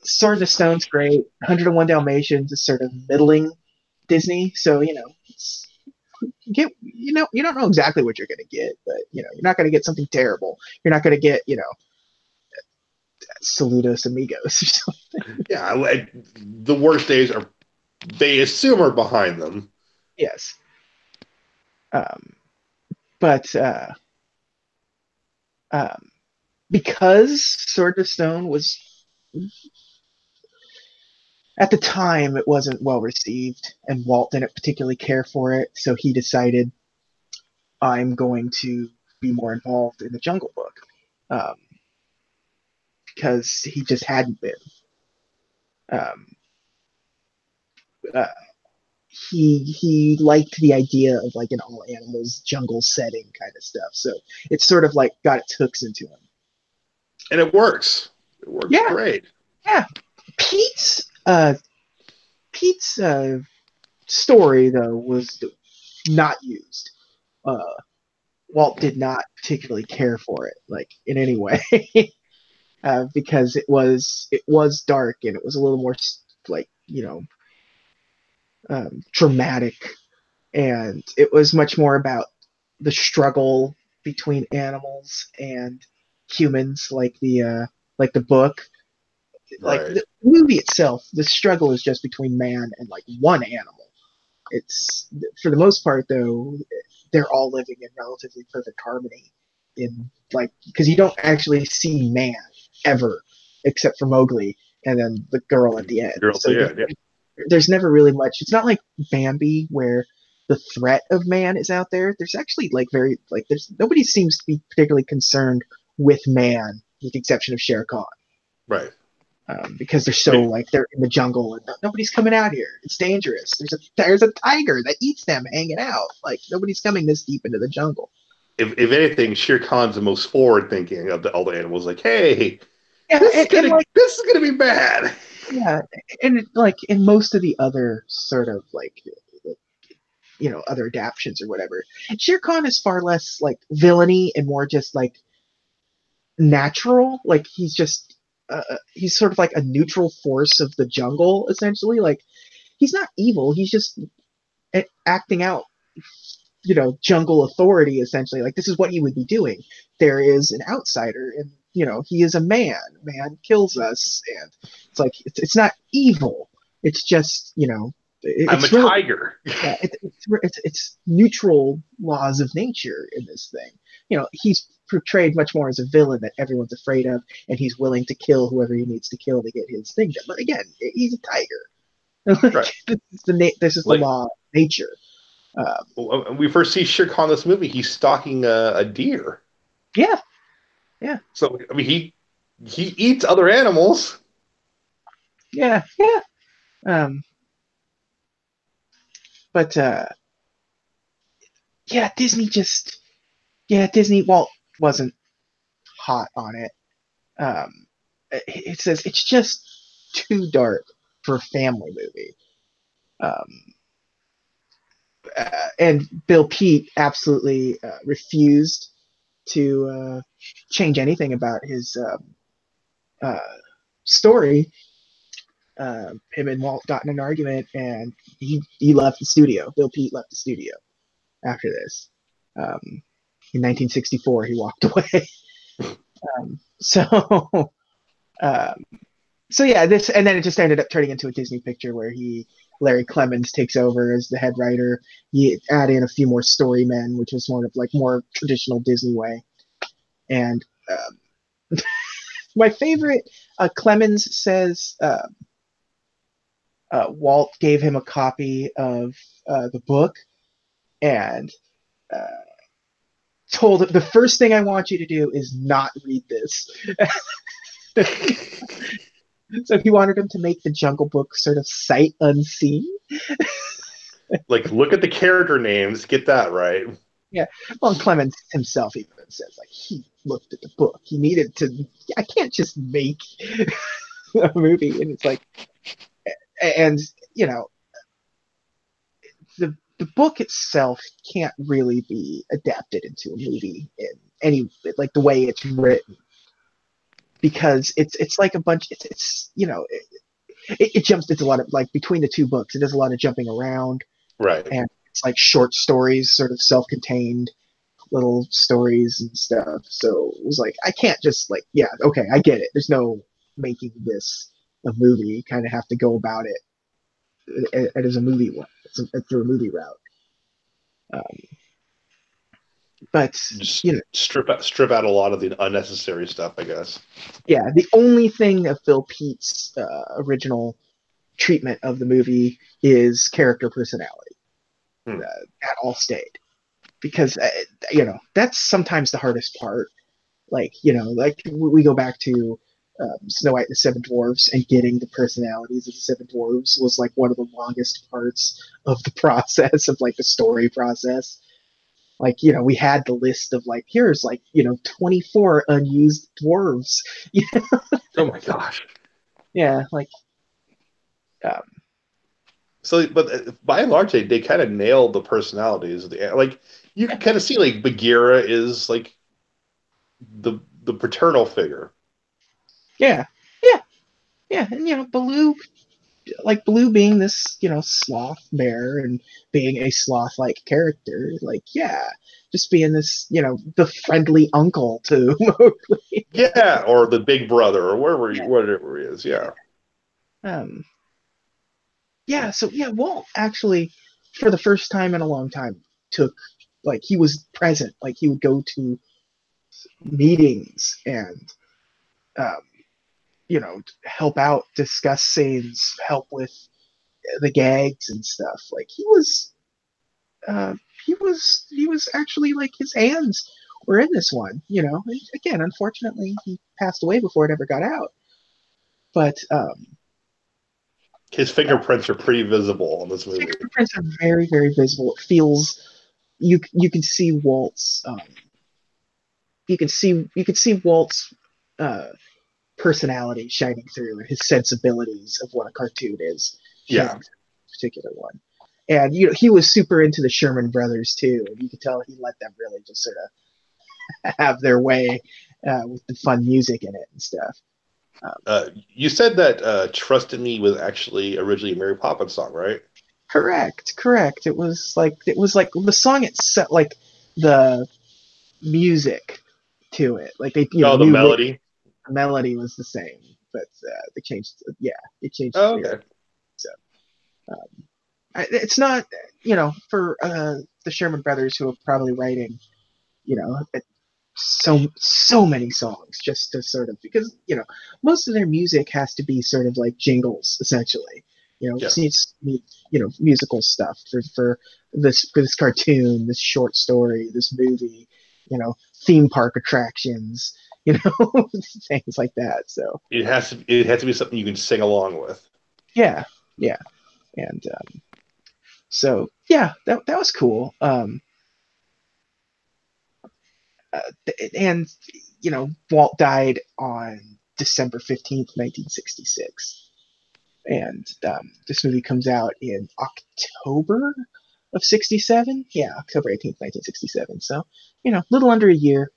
S1: Sword of the Stone's great. 101 Dalmatians is sort of middling Disney, so you don't know exactly what you're going to get, but you're not going to get something terrible. You're not going to get Saludos Amigos or something.
S2: Yeah, the worst days are they assume are behind them.
S1: Yes, um, but um, because Sword of Stone was at the time it wasn't well received, and Walt didn't particularly care for it, so he decided I'm going to be more involved in the Jungle Book, um, because he just hadn't been. Um, uh, he liked the idea of like an all animals jungle setting kind of stuff, so it's sort of like got its hooks into him.
S2: And it works. It works
S1: Yeah,
S2: great.
S1: yeah. Pete's uh, Pete's story though was not used. Uh, Walt did not particularly care for it, like in any way, because it was dark and it was a little more like dramatic, and it was much more about the struggle between animals and humans, like the book, like
S2: Right.
S1: the movie itself. The struggle is just between man and like one animal. It's for the most part though, they're all living in relatively perfect harmony in like because you don't actually see man ever except for Mowgli and then the girl at the end.
S2: Girl at
S1: So
S2: the end, yeah.
S1: there's never really much. It's not like Bambi where the threat of man is out there. There's actually like very like there's nobody seems to be particularly concerned with man with the exception of Shere Khan,
S2: Right.
S1: because they're
S2: I
S1: so
S2: mean,
S1: like they're in the jungle and nobody's coming out here. It's dangerous. There's a tiger that eats them hanging out. Like nobody's coming this deep into the jungle.
S2: if anything, Shere Khan's the most forward thinking of all the animals. Like, hey,
S1: Yeah, and like
S2: this is gonna be bad.
S1: yeah, and like in most of the other sort of like other adaptions or whatever, Shere Khan is far less like villainy and more just like natural. Like he's sort of like a neutral force of the jungle essentially. Like he's not evil. He's just acting out jungle authority essentially. Like this is what he would be doing. There is an outsider and he is a man kills us, and it's like it's not evil. It's just
S2: I'm a
S1: it's really
S2: tiger.
S1: yeah, it's neutral laws of nature in this thing. He's portrayed much more as a villain that everyone's afraid of, and he's willing to kill whoever he needs to kill to get his thing done. But again, he's a tiger.
S2: Right.
S1: Like, this is the
S2: Like
S1: law of nature. Um,
S2: when we first see Shere Khan in this movie, he's stalking a deer.
S1: yeah, yeah,
S2: So I mean, he eats other animals.
S1: yeah, yeah. Um, but yeah, Disney Walt wasn't hot on it. It says it's just too dark for a family movie. Um, and Bill Pete absolutely refused to change anything about his uh, story. Him and Walt got in an argument, and he left the studio. Bill Pete left the studio after this. In 1964, he walked away. So um, so yeah, this and then it just ended up turning into a Disney picture where Larry Clemens takes over as the head writer. He add in a few more story men, which was more traditional Disney way. And my favorite, Clemens says Walt gave him a copy of the book and uh, told him the first thing I want you to do is not read this. So he wanted him to make the Jungle Book sort of sight unseen.
S2: Like, look at the character names, get that right.
S1: Yeah. Well, Clemens himself even says like he looked at the book. He needed to. I can't just make a movie, and it's like, and you know, the book itself can't really be adapted into a movie in any like the way it's written because it's like a bunch. It jumps. It's a lot of like between the two books. It does a lot of jumping around,
S2: Right.
S1: and it's like short stories, sort of self-contained little stories and stuff. So it was like I can't just like okay, I get it. There's no making this a movie. You kind of have to go about it as a movie through a movie route. Um, but
S2: Just
S1: you know,
S2: strip out a lot of the unnecessary stuff, I guess.
S1: yeah, the only thing of Phil Pete's original treatment of the movie is character personality.
S2: Hmm.
S1: That all stayed because that's sometimes the hardest part. Like we go back to Snow White and the Seven Dwarfs, and getting the personalities of the Seven Dwarfs was like one of the longest parts of the process of like the story process. Like, we had the list of like, here's like, 24 unused dwarves.
S2: Oh my gosh.
S1: Yeah, like, um,
S2: So, but by and large, they kind of nailed the personalities of the like. You can kind of see like Bagheera is like the paternal figure.
S1: yeah, yeah, yeah. And, Baloo, like Baloo being this, sloth bear and being a sloth-like character, like, yeah, just being this, the friendly uncle to Mowgli.
S2: Yeah, or the big brother, or
S1: Yeah,
S2: whatever he is.
S1: yeah.
S2: Yeah,
S1: Um, yeah, so yeah, Walt actually, for the first time in a long time, took like he was present. Like he would go to meetings and um, help out, discuss scenes, help with the gags and stuff. Like uh, he was actually like his hands were in this one. And again, unfortunately, he passed away before it ever got out. But
S2: his
S1: uh,
S2: fingerprints are pretty visible in this movie.
S1: fingerprints are very, very visible. It feels you can see Walt's you can see Walt's uh, personality shining through, and his sensibilities of what a cartoon is
S2: Yeah,
S1: shining through this particular one. And he was super into the Sherman Brothers too, and you could tell he let them really just sort of have their way with the fun music in it and stuff. Um,
S2: you said that "Trust in Me" was actually originally a Mary Poppins song, right?
S1: correct. It was like the song itself, like the music to it, like they
S2: Oh, the
S1: new lyrics.
S2: melody.
S1: The melody was the same, but they changed. Yeah, they changed
S2: Oh,
S1: the
S2: okay.
S1: lyrics. So it's not, for the Sherman Brothers, who are probably writing, so many songs just to sort of, because most of their music has to be sort of like jingles essentially.
S2: Yeah,
S1: Just needs musical stuff for this cartoon, this short story, this movie, theme park attractions, things like that. So
S2: it has to be something you can sing along with.
S1: yeah, yeah, and so yeah, that was cool. And Walt died on December 15th, 1966, and this movie comes out in October of '67. Yeah, October 18th, 1967. So little under a year.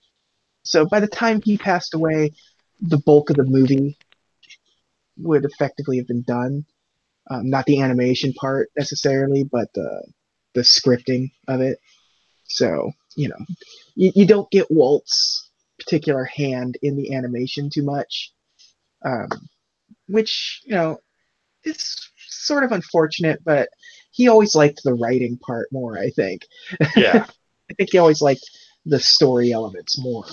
S1: So by the time he passed away, the bulk of the movie would effectively have been done. Not the animation part necessarily, but the scripting of it. So you don't get Walt's particular hand in the animation too much, um, which is sort of unfortunate. But he always liked the writing part more. I think.
S2: Yeah,
S1: I think he always liked the story elements more.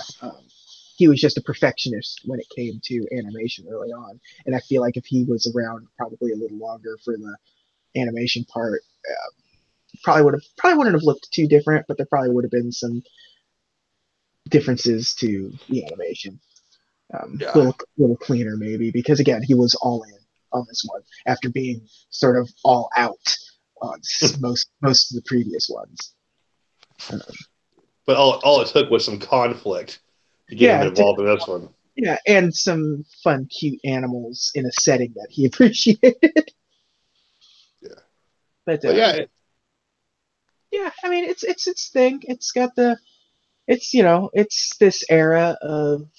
S1: He was just a perfectionist when it came to animation early on, and I feel like if he was around probably a little longer for the animation part, probably wouldn't have looked too different, but there probably would have been some differences to the animation.
S2: yeah.
S1: Little cleaner maybe, because again he was all in on this one after being sort of all out on most of the previous ones. Um,
S2: But all it took was some conflict to get him
S1: yeah,
S2: involved in this one.
S1: yeah, and some fun, cute animals in a setting that he appreciated.
S2: Yeah,
S1: But
S2: but yeah,
S1: yeah, I mean it's its thing. It's got the it's this era um,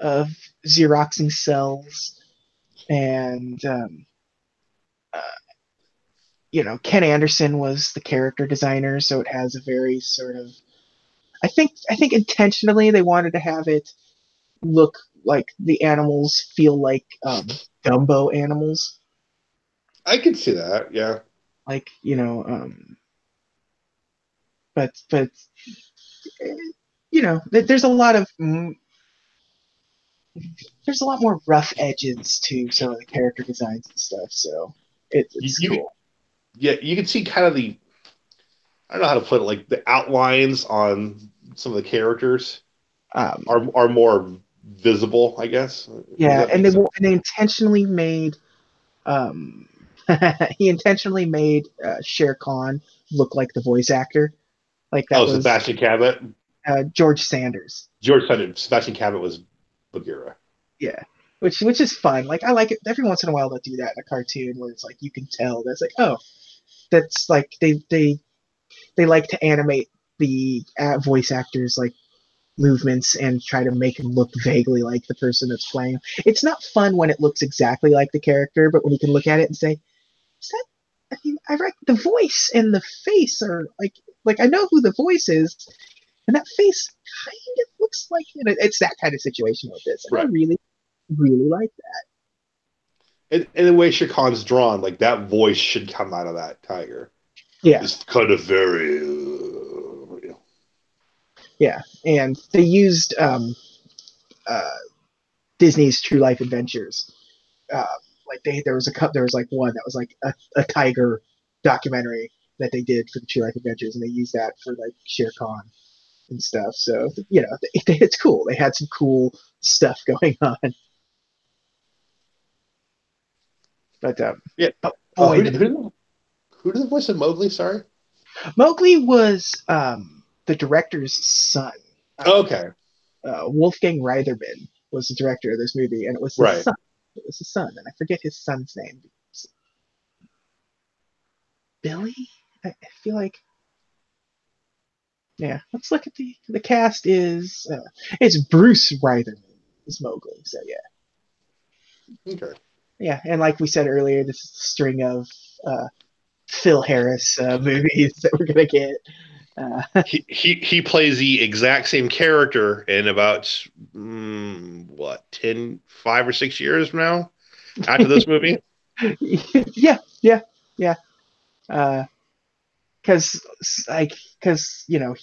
S1: of xeroxing cells and uh, Ken Anderson was the character designer, so it has a very sort of, I think intentionally they wanted to have it look like the animals feel like Dumbo animals,
S2: I can see that. Yeah,
S1: like but there's a lot of there's a lot more rough edges to some of the character designs and stuff, so it's
S2: you
S1: cool.
S2: yeah, you can see kind of the I don't know how to put it, like the outlines on some of the characters
S1: Um,
S2: are more visible, I guess. Does
S1: yeah,
S2: that
S1: and
S2: make
S1: they
S2: sense?
S1: and they intentionally made um, he intentionally made Shere Khan look like the voice actor, Like that
S2: Oh,
S1: was
S2: Sebastian Cabot.
S1: George Sanders.
S2: George Sanders. Sebastian Cabot was Bagheera.
S1: Yeah, which is fun. Like I like it every once in a while they'll do that in a cartoon where it's like you can tell that's like oh that's like they like to animate the voice actors like movements and try to make him look vaguely like the person that's playing. It's not fun when it looks exactly like the character, but when you can look at it and say, "Is that?" I mean, I reckon the voice and the face are like I know who the voice is, and that face kind of looks like it's that kind of situation with this, and I
S2: Right.
S1: really like that.
S2: And the way Shere Khan's drawn, like that voice should come out of that tiger.
S1: Yeah,
S2: It's kind of very,
S1: yeah, and they used uh, Disney's True Life Adventures. Uh, like there was like one that was like a tiger documentary that they did for the True Life Adventures, and they used that for like Shere Khan and stuff. So it's cool. They had some cool stuff going on. But
S2: yeah.
S1: oh
S2: Oh,
S1: boy, the
S2: who did the voice of Mowgli? Sorry.
S1: Mowgli was the director's son. Uh,
S2: Okay.
S1: Wolfgang Reitherman was the director of this movie, and it was his
S2: Right.
S1: son. It was his son, and I forget his son's name. Billy. I feel like yeah. Let's look at the cast. Is it's Bruce Reitherman is Mowgli. So yeah,
S2: Okay.
S1: yeah, and like we said earlier, this is a string of Phil Harris movies that we're gonna get.
S2: He plays the exact same character in about what 5 or 6 years now after this movie.
S1: Yeah, yeah, yeah. Because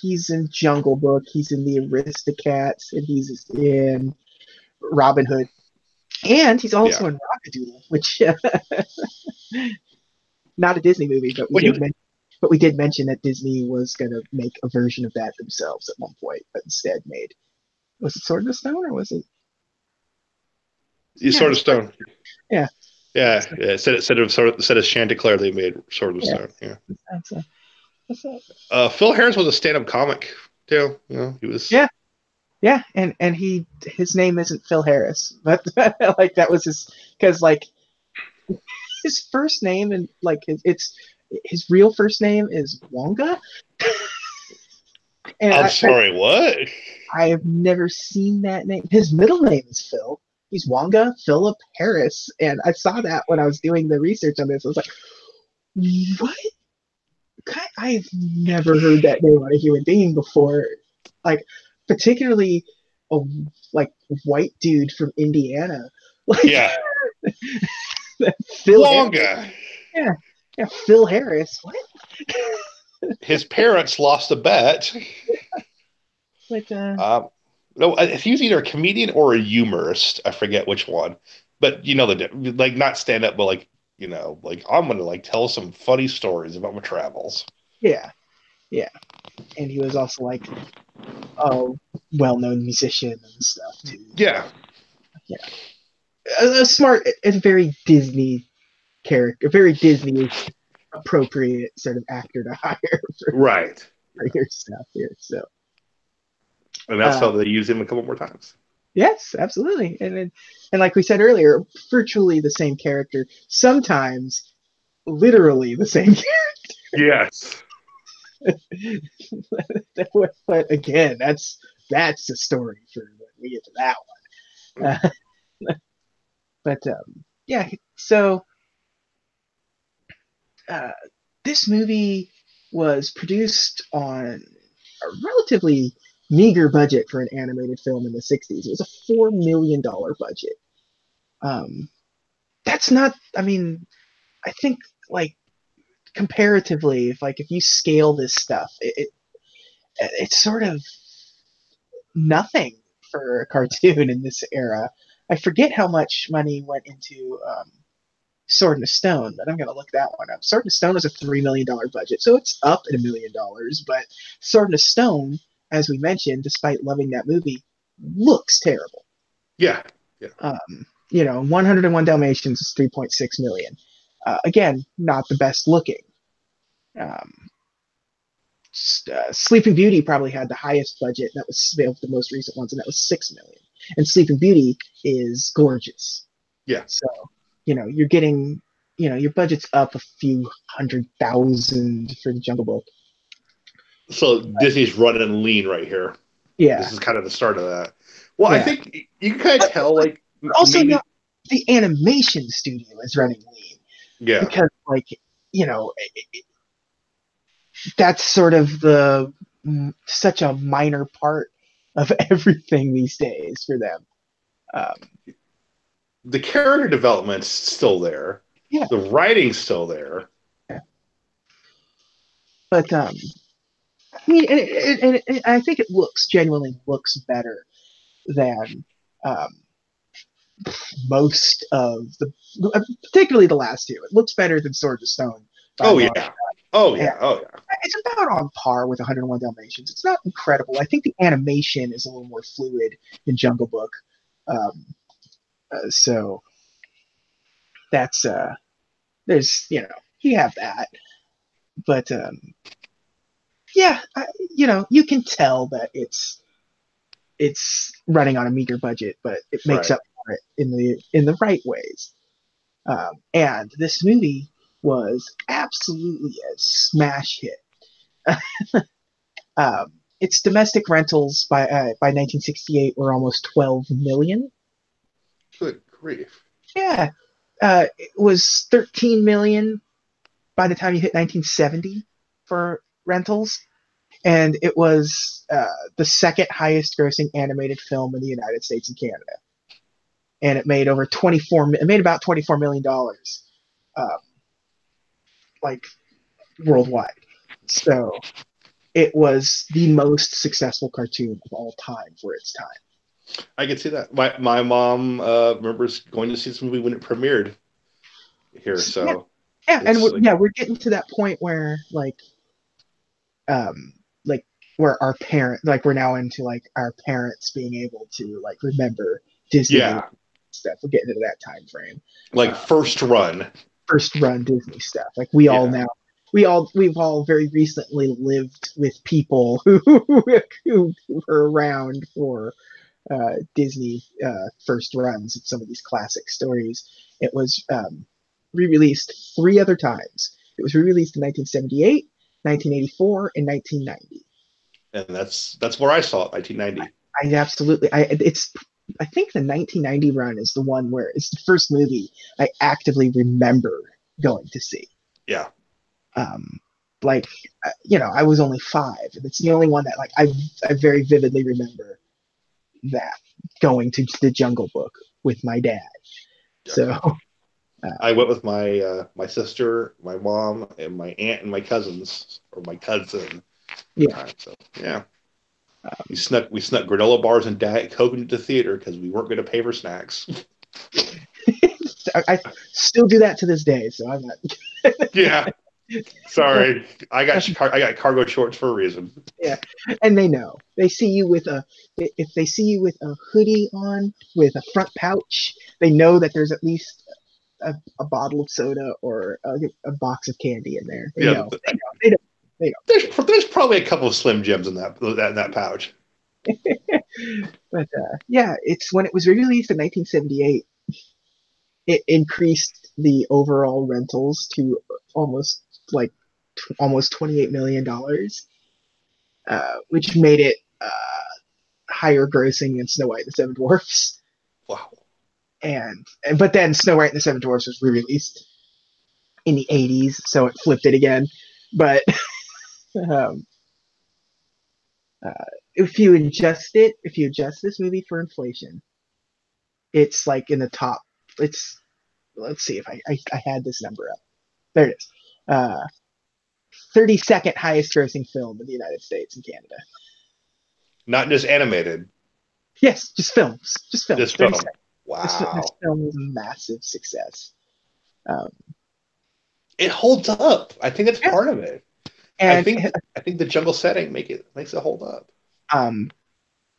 S1: he's in Jungle Book, he's in the Aristocats, and he's in Robin Hood, and he's
S2: Yeah.
S1: also in Rockadoodle, which not a Disney movie, but
S2: Well, you
S1: we did mention that Disney was going to make a version of that themselves at one point, but instead made was it Sword in the Stone or was it
S2: you
S1: yeah
S2: Sword of Stone.
S1: yeah
S2: Yeah.
S1: so,
S2: Yeah. Instead of Chanticleer, they made Sword of
S1: yeah
S2: Stone. Yeah.
S1: that's a, that's a,
S2: Phil Harris was a stand-up comic too. He was.
S1: yeah yeah and his name isn't Phil Harris, but like that was his because like his first name and like it's his real first name is Wonga, and
S2: I'm sorry. What?
S1: I have never seen that name. His middle name is Phil. He's Wonga Philip Harris, and I saw that when I was doing the research on this. I was like, "What? I've never heard that name on a human being before." Like, particularly a like white dude from Indiana, like
S2: Yeah.
S1: Phil Harris.
S2: Wonga.
S1: Yeah, yeah, Phil Harris. What?
S2: His parents lost a bet.
S1: But
S2: Um, no, he was either a comedian or a humorist. I forget which one, but like not stand up, but like I'm gonna like tell some funny stories about my travels.
S1: yeah, yeah, and he was also like a well-known musician and stuff too.
S2: Yeah,
S1: Yeah, a smart, a very Disney character, a very Disney appropriate sort of actor to hire
S2: right.
S1: for your stuff here. So,
S2: And that's
S1: uh,
S2: how they use him a couple more times.
S1: yes, absolutely, and like we said earlier, virtually the same character. Sometimes, literally the same
S2: Yes.
S1: character. But again, that's a story for when we get to that one. But yeah, so uh, this movie was produced on a relatively meager budget for an animated film in the 60s. It was a $4 million budget. Um, that's not, I mean, I think like comparatively, if you scale this stuff, it's sort of nothing for a cartoon in this era. I forget how much money went into Sword in the Stone, but I'm going to look that one up. Sword in the Stone was a $3 million budget, so it's up at $1 million. But Sword in the Stone, as we mentioned, despite loving that movie, looks terrible.
S2: Yeah. Yeah.
S1: 101 Dalmatians is 3.6 million. Again, not the best looking. Um, Sleeping Beauty probably had the highest budget. That was the most recent ones, and that was 6 million. And Sleeping Beauty is gorgeous.
S2: Yeah.
S1: So, you're getting, your budget's up a few 100,000 for the Jungle Book.
S2: So Disney's running lean right here.
S1: Yeah,
S2: This is kind of the start of that. Well, I
S1: yeah.
S2: think you can kind of
S1: But
S2: tell, like,
S1: also,
S2: maybe,
S1: the animation studio is running lean
S2: yeah.
S1: because, like, you know, that's sort of such a minor part of everything these days for them. Um,
S2: The character development's still there.
S1: yeah,
S2: The writing's still there.
S1: yeah. But I mean, and I think it genuinely looks better than um, most of particularly the last two. It looks better than Sword of Stone by a
S2: Oh
S1: long
S2: yeah. Oh
S1: and
S2: yeah. Oh yeah.
S1: it's about on par with 101 Dalmatians. It's not incredible. I think the animation is a little more fluid in Jungle Book. Um, so that's there's you have that, but yeah, you can tell that it's running on a meager budget, but it makes
S2: Right.
S1: up for it in the right ways. And this movie was absolutely a smash hit. Its domestic rentals by 1968 were almost 12 million.
S2: Good grief.
S1: Yeah, it was 13 million by the time you hit 1970 for rentals, and it was the second highest grossing animated film in the United States and Canada. And it made over 24. It made about $24 million, um, like worldwide. So it was the most successful cartoon of all time for its time.
S2: I can see that. My mom remembers going to see this movie when it premiered here.
S1: Yeah,
S2: So
S1: yeah, and
S2: it's like,
S1: we're getting to that point where um, like where our parent, like we're now into like our parents being able to like remember Disney movies
S2: yeah,
S1: stuff. We're getting into that time frame.
S2: like
S1: Uh,
S2: first run.
S1: First run Disney stuff. Like we've all very recently lived with people who were around for Disney first runs of some of these classic stories. It was re-released three other times. It was re-released in 1978, 1984, and 1990.
S2: And that's where I saw it, 1990.
S1: I think the 1990 run is the one where it's the first movie I actively remember going to see.
S2: Yeah.
S1: Um, like I was only 5, and it's the only one that like I very vividly remember that going to the Jungle Book with my dad. So
S2: Okay. I went with my sister, my mom, and my aunt and my cousins, or my cousin at the
S1: yeah,
S2: time. So yeah. We snuck granola bars and Diet Coke into the theater because we weren't going to pay for snacks.
S1: I still do that to this day. So I'm not.
S2: Yeah, sorry, I got cargo shorts for a reason.
S1: Yeah, and they know. They see you with if they see you with a hoodie on with a front pouch, they know that there's at least a bottle of soda or a box of candy in there. They
S2: Yeah,
S1: know. They know. They know. They know.
S2: there's probably a couple of Slim Jims in that pouch.
S1: But yeah, it's when it was released in 1978, it increased the overall rentals to almost like almost $28 million, which made it higher grossing than Snow White and the Seven Dwarfs.
S2: Wow.
S1: And but then Snow White and the Seven Dwarfs was re-released in the 80s, so it flipped it again. But um, uh, if you adjust this movie for inflation, it's like in the top. It's let's see if I had this number up. There it is. 32nd highest grossing film in the United States and Canada.
S2: Not just animated.
S1: Yes, just films. Just films.
S2: This film.
S1: 32nd. This
S2: Wow.
S1: film was a massive success. Um,
S2: It holds up. I think that's
S1: yeah.
S2: part of it. I
S1: And
S2: think I think the jungle setting makes it hold up.
S1: um,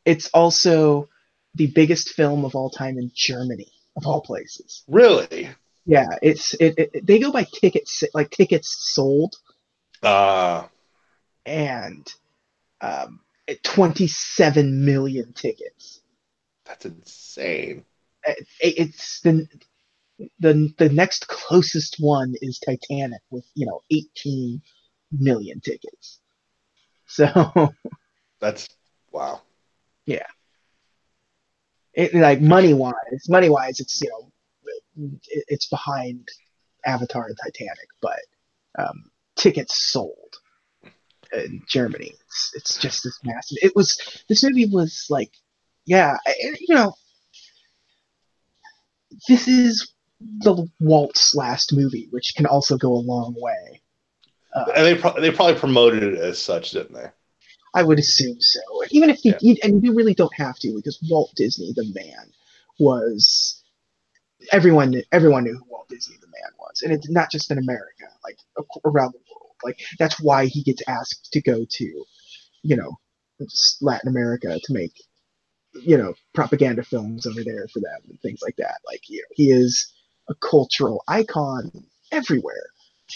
S1: it's also the biggest film of all time in Germany, of all places.
S2: Really?
S1: Yeah, they go by tickets sold.
S2: Uh
S1: and um, 27 million tickets.
S2: That's insane.
S1: It's the next closest one is Titanic with 18 million tickets. So
S2: That's wow.
S1: yeah, like money wise, it's it's behind Avatar and Titanic, but tickets sold in Germany, it's just as massive. This movie was like, yeah, this is the Walt's last movie, which can also go a long way.
S2: And they probably promoted it as such, didn't they?
S1: I would assume so. Even if
S2: Yeah.
S1: and you really don't have to, because Walt Disney, the man, was everyone knew who Walt Disney the man was, and it's not just in America, like around the world. Like that's why he gets asked to go to you know Latin America to make propaganda films over there for them and things like that. Like he is a cultural icon everywhere,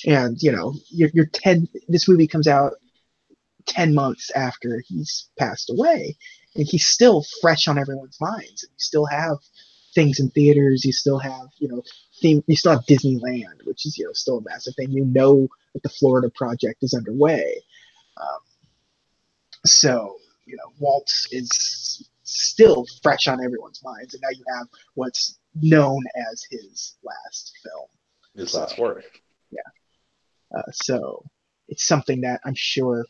S1: and you're 10. This movie comes out 10 months after he's passed away, and he's still fresh on everyone's minds. You still have things in theaters. You still have you still have Disneyland, which is still a massive thing. That the Florida project is underway. Um, so Walt is still fresh on everyone's minds, and now you have what's known as his last film.
S2: His
S1: So
S2: last work.
S1: so it's something that I'm sure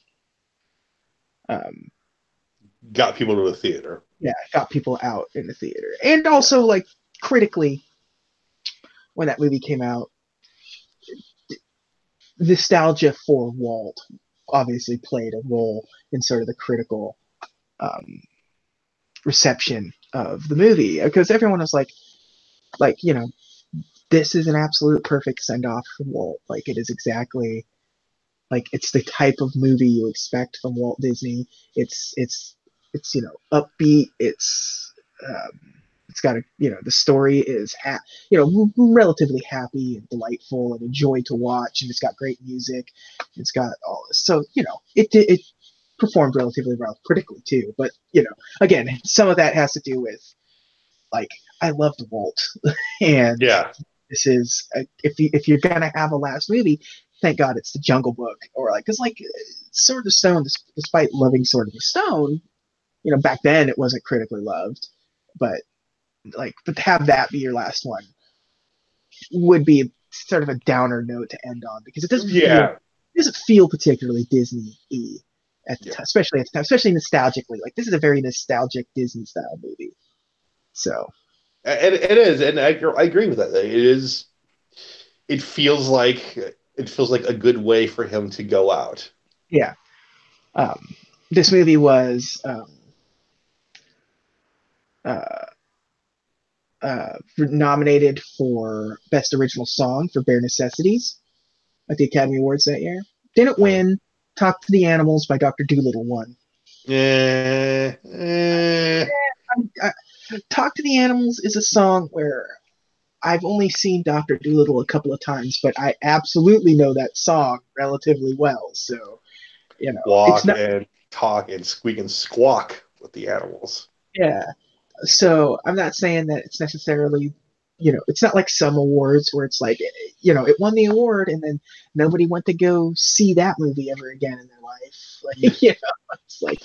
S1: um,
S2: Got people to the theater.
S1: got people out in the theater, and also like critically, when that movie came out, nostalgia for Walt obviously played a role in sort of the critical um, reception of the movie, because everyone was like this is an absolute perfect send off from Walt. Like it is exactly like it's the type of movie you expect from Walt Disney. It's upbeat. It's got the story is relatively happy and delightful and a joy to watch, and it's got great music. It's got all this, so it performed relatively well critically too. But again, some of that has to do with like I loved Walt, and
S2: Yeah.
S1: this is if you're gonna have a last movie, thank God it's the Jungle Book, or like because like Sword of the Stone, despite loving Sword of the Stone, back then it wasn't critically loved, but but to have that be your last one would be sort of a downer note to end on, because
S2: Yeah.
S1: it doesn't feel particularly Disney-y at the
S2: Yeah.
S1: time, especially at the time, especially nostalgically. Like this is a very nostalgic Disney style movie. So
S2: And it is, and I agree with that. It is. It feels like a good way for him to go out.
S1: yeah, um, this movie was uh, nominated for Best Original Song for Bare Necessities at the Academy Awards that year. Didn't
S2: Uh,
S1: win. Talk to the Animals by Dr. Dolittle won.
S2: eh, eh.
S1: Talk to the Animals is a song where I've only seen Dr. Dolittle a couple of times, but I absolutely know that song relatively well. So, it's
S2: Walk
S1: not,
S2: and talk and squeak and squawk with the animals.
S1: yeah. So I'm not saying that it's necessarily, it's not like some awards where it's like, it won the award and then nobody went to go see that movie ever again in their life. Like, it's like,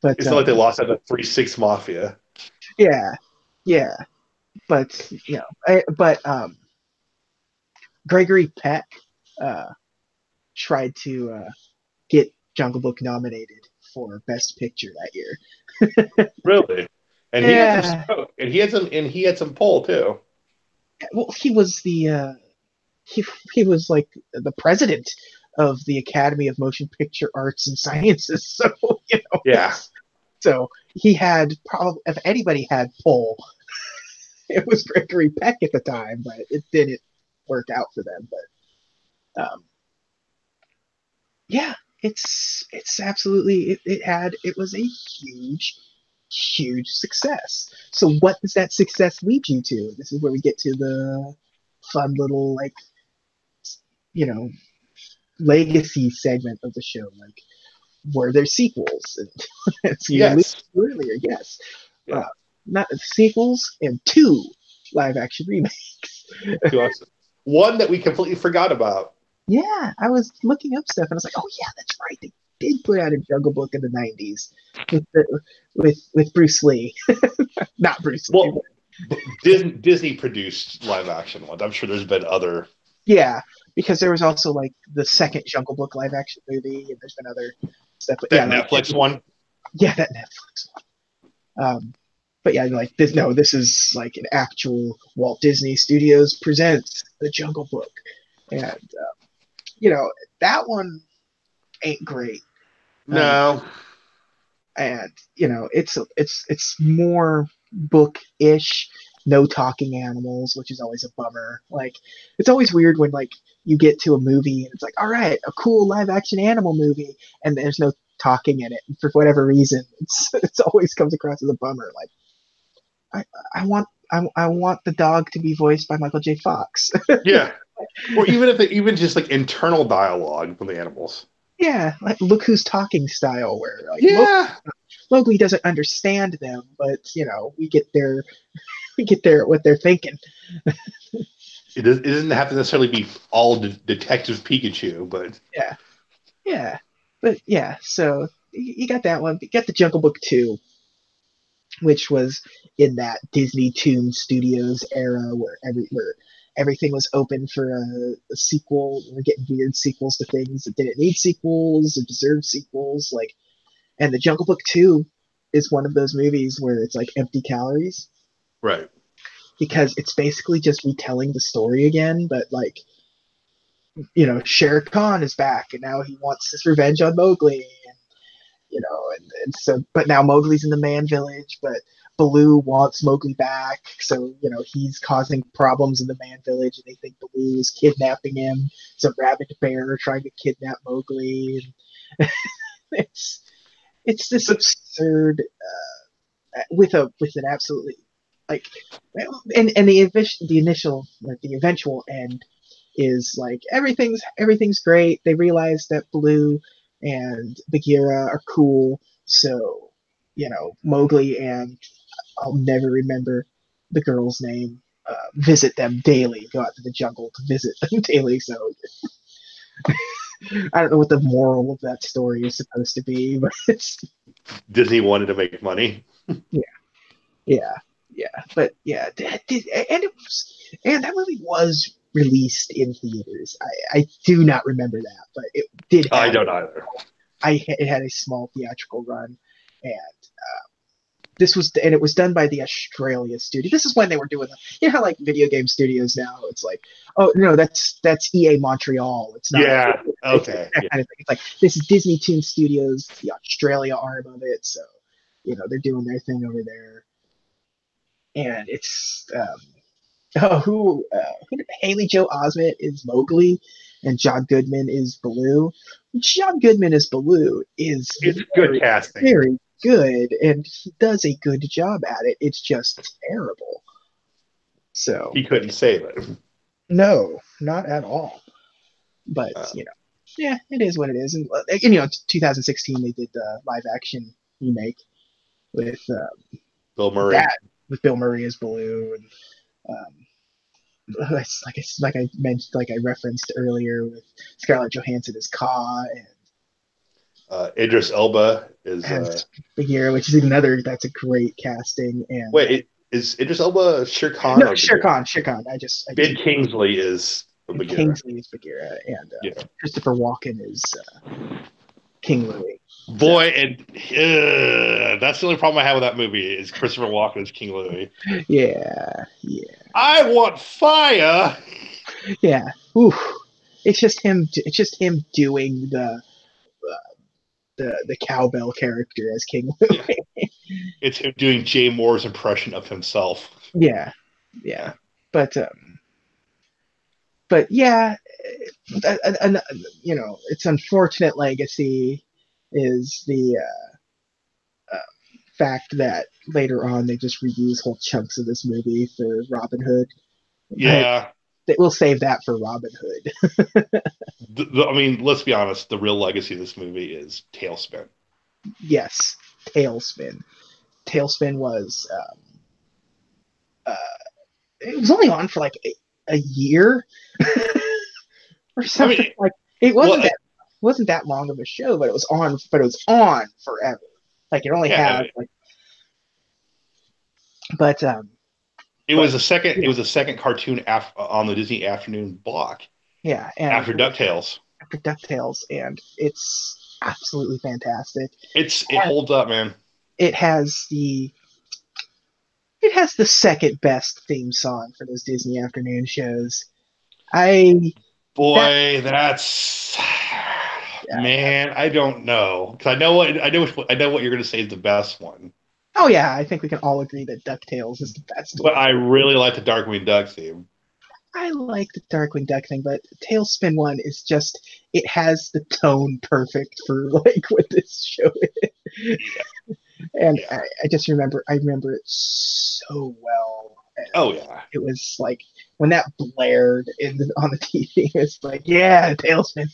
S1: but
S2: It's not like they lost at the 3-6 Mafia.
S1: yeah, yeah. But, Gregory Peck uh, tried to get Jungle Book nominated for Best Picture that year.
S2: Really. And he had some
S1: Yeah.
S2: smoke, and he had some pull too.
S1: Well, he was he was like the president of the Academy of Motion Picture Arts and Sciences. So
S2: Yeah.
S1: so he had probably, if anybody had pull, it was Gregory Peck at the time, but it didn't work out for them. But yeah, it's absolutely it was a huge success. So what does that success lead you to? This is where we get to the fun little you know legacy segment of the show. Like, were there sequels? And as you alluded
S2: Yes.
S1: to earlier, yes. Uh,
S2: Yeah.
S1: not sequels and two live action remakes.
S2: Two awesome. One that we completely forgot about.
S1: Yeah, I was looking up stuff and I was like, oh yeah, that's right. They did put out a Jungle Book in the '90s with Bruce Lee, not Bruce Lee. But
S2: Well, Disney produced live action ones. I'm sure there's been other.
S1: yeah, because there was also like the second Jungle Book live action movie, and there's been other stuff. But yeah,
S2: That
S1: like
S2: Netflix one.
S1: yeah, that Netflix one. But yeah, like this. No, this is like an actual Walt Disney Studios presents the Jungle Book, and you know that one ain't great. Um,
S2: No.
S1: and it's more book-ish, no talking animals, which is always a bummer. Like it's always weird when like you get to a movie and it's like, all right, a cool live action animal movie, and there's no talking in it. And for whatever reason, it's always comes across as a bummer. Like I, I want the dog to be voiced by Michael J. Fox.
S2: Yeah. Or even if they even just like internal dialogue from the animals.
S1: Yeah, like look who's talking style, where like
S2: Yeah.
S1: Mowgli doesn't understand them, but we get their what they're thinking.
S2: It doesn't have to necessarily be all Detective Pikachu, but
S1: Yeah, yeah, but yeah. So you got that one. You got the Jungle Book 2, which was in that Disney Toon Studios era where everything was open for a sequel. We're getting weird sequels to things that didn't need sequels or deserved sequels. Like, and the Jungle Book 2 is one of those movies where it's like empty calories
S2: right.
S1: because it's basically just retelling the story again, but like Shere Khan is back and now he wants his revenge on Mowgli, and and so but now Mowgli's in the man village, but Baloo wants Mowgli back, so he's causing problems in the man village, and they think Baloo is kidnapping him. It's a rabid bear trying to kidnap Mowgli. And it's it's this
S2: But
S1: absurd with an absolutely like and the initial like the eventual end is like everything's great. They realize that Blue and Bagheera are cool, so Mowgli and I'll never remember the girl's name. Visit them daily. Go out to the jungle to visit them daily. So I don't know what the moral of that story is supposed to be, but it's
S2: Disney wanted to make money.
S1: yeah, yeah, yeah. But yeah, and that movie was released in theaters. I do not remember that, but it did
S2: I
S1: have
S2: don't either.
S1: it had a small theatrical run, and it was done by the Australia studio. This is when they were doing how like video game studios now. It's like, oh no, that's EA Montreal. It's not.
S2: Yeah.
S1: It's like
S2: Okay.
S1: that
S2: Yeah.
S1: kind of thing. It's like this is Disney Toon Studios, the Australia arm of it. So they're doing their thing over there, and it's Haley Joe Osment is Mowgli, and John Goodman is Baloo. John Goodman as Baloo is
S2: It's good
S1: very,
S2: casting.
S1: very good, and he does a good job at it. It's just terrible. So
S2: He couldn't save it.
S1: no, not at all. But
S2: Uh,
S1: yeah, it is what it is. And 2016 they did the live action remake with
S2: Bill Murray.
S1: that with Bill Murray as Baloo, and um, like I mentioned, like I referenced earlier, with Scarlett Johansson as Ka and
S2: Idris Elba is.
S1: as Bagheera, which is another that's a great casting. And
S2: Is Idris Elba Shere Khan
S1: no,
S2: or
S1: Shere
S2: Bagheera?
S1: Khan, Shere Khan. I just
S2: Ben Kingsley is
S1: and
S2: Bagheera.
S1: Kingsley is Bagheera, and
S2: Yeah.
S1: Christopher Walken is King Louis. So
S2: Boy, and that's the only problem I have with that movie is Christopher Walken as King Louis.
S1: yeah, yeah,
S2: I want fire.
S1: yeah. Oof. It's just him. It's just him doing the cowbell character as King
S2: Yeah,
S1: Louis.
S2: it's him doing Jay Moore's impression of himself.
S1: Yeah, yeah.
S2: Yeah.
S1: But yeah, its unfortunate legacy is the fact that later on they just reuse whole chunks of this movie for Robin Hood. But
S2: Yeah.
S1: we'll save that for Robin Hood.
S2: I mean, let's be honest. The real legacy of this movie is Tailspin.
S1: Yes, Tailspin. Tailspin was uh, it was only on for like a year or
S2: I
S1: something.
S2: mean,
S1: Like it
S2: well,
S1: wasn't that long of a show, but it was on forever. Like it only
S2: yeah, I
S1: had
S2: mean,
S1: like, but
S2: it
S1: but
S2: was a second. It
S1: yeah,
S2: was a second cartoon on the Disney afternoon block
S1: yeah, and
S2: after DuckTales.
S1: after DuckTales, and it's absolutely fantastic.
S2: It holds up, man.
S1: It has the it has the second best theme song for those Disney afternoon shows. I that
S2: Boy, that's
S1: yeah.
S2: man. I don't know because I know what you're going to say is the best one,
S1: Oh yeah, I think we can all agree that DuckTales is the best
S2: but
S1: one.
S2: I really like the Darkwing Duck theme.
S1: I like the Darkwing Duck thing, but Tailspin one is just it has the tone perfect for like what this show is.
S2: Yeah,
S1: And
S2: yeah.
S1: I just remember it so well. And
S2: Oh yeah.
S1: it was like when that blared on the TV, it's like, yeah, Tailspin.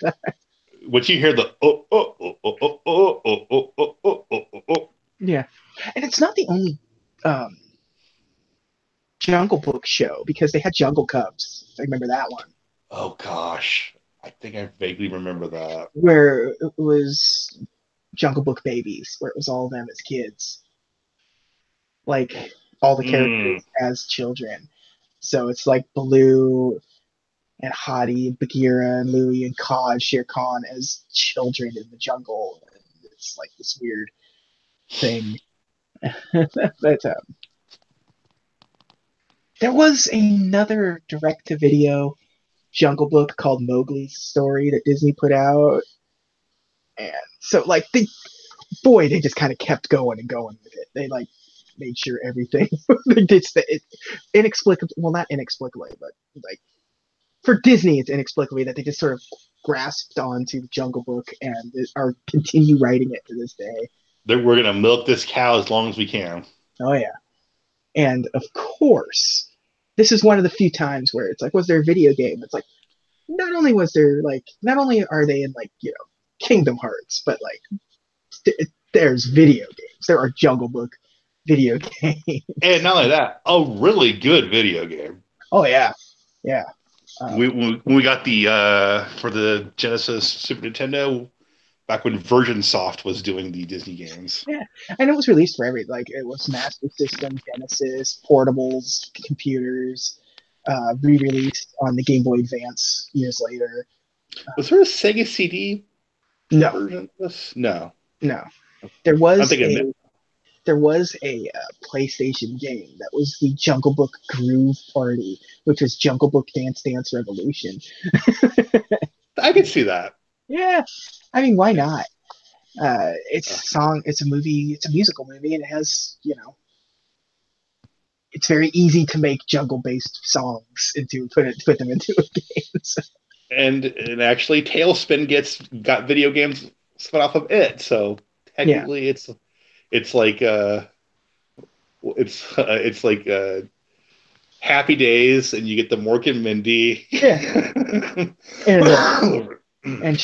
S2: Once you hear the oh.
S1: Yeah. And it's not the only um, Jungle Book show because they had Jungle Cubs. I remember that one
S2: Oh gosh, I think I vaguely remember that.
S1: where it was Jungle Book babies, where it was all of them as kids, like all the
S2: Mm.
S1: characters as children. So it's like Baloo and Hadi, Bagheera and Louie and Ka, Shere Khan as children in the jungle. And it's like this weird thing. but there was another direct-to-video Jungle Book called Mowgli's Story that Disney put out, and so like they just kind of kept going and going with it. They like made sure everything they did inexplicably, well, not inexplicably, but like for Disney, it's inexplicably that they just sort of grasped onto the Jungle Book and are continue writing it to this day.
S2: We're gonna milk this cow as long as we can.
S1: Oh yeah, and of course, this is one of the few times where it's like, was there a video game? It's like not only are they in like Kingdom Hearts, but like there's video games. There are Jungle Book video
S2: And
S1: games.
S2: not only that, a really good video game.
S1: Oh yeah, yeah. Um,
S2: When we got the for the Genesis Super Nintendo back when Virgin Soft was doing the Disney games.
S1: Yeah, and it was released for like it was Master System, Genesis, portables, computers, re-released on the Game Boy Advance years later.
S2: Was there a Sega CD
S1: No,
S2: version of this? No.
S1: no, there
S2: I'm
S1: was
S2: thinking
S1: a there was a PlayStation game that was the Jungle Book Groove Party, which was Jungle Book Dance Dance Revolution.
S2: I could see that.
S1: Yeah, I mean, why not?
S2: Uh,
S1: It's a movie, it's a musical movie, and it has it's very easy to make jungle based songs into put them into a game. So,
S2: and actually Tailspin got video games spun off of it. So
S1: yeah,
S2: technically it's like it's like Happy Days, and you get the Mork and Mindy.
S1: yeah, and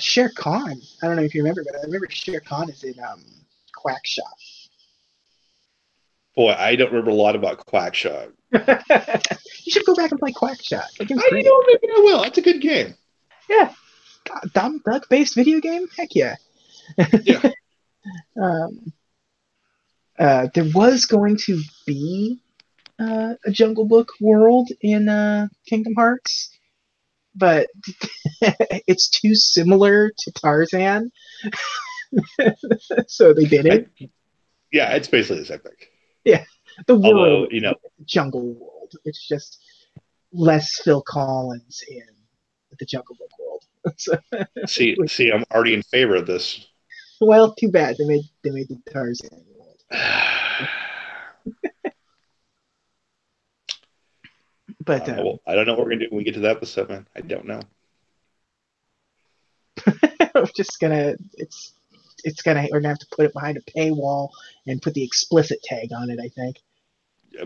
S1: Shere Khan. I don't know if you remember, but I remember Shere Khan is in Quack Shot.
S2: Boy, I don't remember a lot about Quackshot.
S1: You should go back and play Quack Shot. That game's
S2: I
S1: great.
S2: know maybe I will. It's a good game.
S1: Yeah, dumb duck based video game. Heck yeah.
S2: Yeah.
S1: um, there was going to be a Jungle Book world in Kingdom Hearts, but it's too similar to Tarzan, so they didn't.
S2: I, yeah, it's basically the same thing.
S1: Yeah, the
S2: Although,
S1: world is a jungle world. It's just less Phil Collins in the Jungle Book world. So,
S2: see, I'm already in favor of this.
S1: well, too bad they made the Tarzan world. But
S2: Well, I don't know what we're gonna do when we get to that episode, man. I don't know.
S1: I'm just gonna it's gonna we're gonna have to put it behind a paywall and put the explicit tag on it, I think.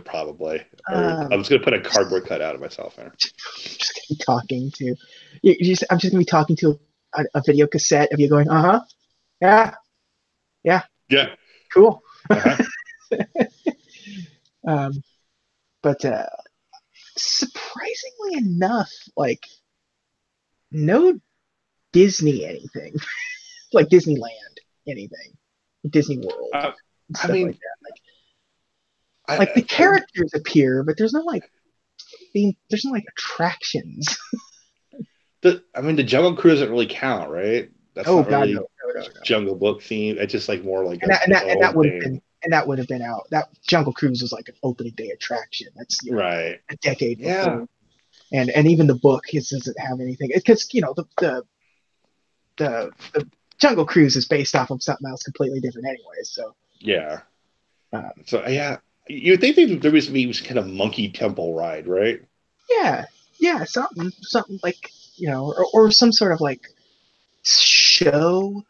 S2: Probably. Or
S1: Um,
S2: I'm just gonna put a cardboard cutout of myself there.
S1: just gonna be talking to I'm just gonna be talking to a video cassette of you going, yeah, yeah,
S2: Yeah.
S1: cool.
S2: Uh-huh.
S1: um, but surprisingly enough, like no Disney anything, like Disneyland anything, Disney World,
S2: I,
S1: and
S2: I
S1: stuff like
S2: mean,
S1: that. Like the
S2: I
S1: characters appear, but there's no like there's no like attractions.
S2: the Jungle Cruise doesn't really count, right? That's
S1: Oh
S2: not
S1: God,
S2: really
S1: no, no, no, no.
S2: Jungle Book theme. It's just like more like
S1: And that and
S2: its
S1: that and that
S2: own
S1: would have been
S2: thing.
S1: out. That Jungle Cruise was like an opening day attraction. That's
S2: Right.
S1: a decade
S2: Yeah.
S1: before, and even the book doesn't have anything because the Jungle Cruise is based off of something else completely different anyway. So
S2: Yeah.
S1: um,
S2: So yeah, you would think there was maybe some kind of monkey temple ride, right?
S1: yeah, yeah, something like or some sort of like show,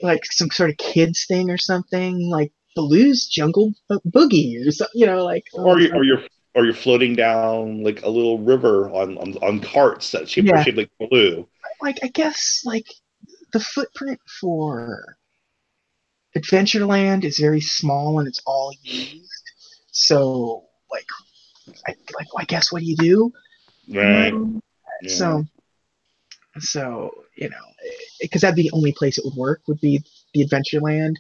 S1: like some sort of kids thing or something, like Baloo's Jungle Boogie or something, like
S2: Or you
S1: something.
S2: or you're floating down like a little river on carts that are
S1: Yeah,
S2: shaped like blue.
S1: like I guess like the footprint for Adventureland is very small and it's all used. So I guess what do you do?
S2: Right.
S1: Um,
S2: Yeah.
S1: so so because that'd be the only place it would work would be the Adventureland.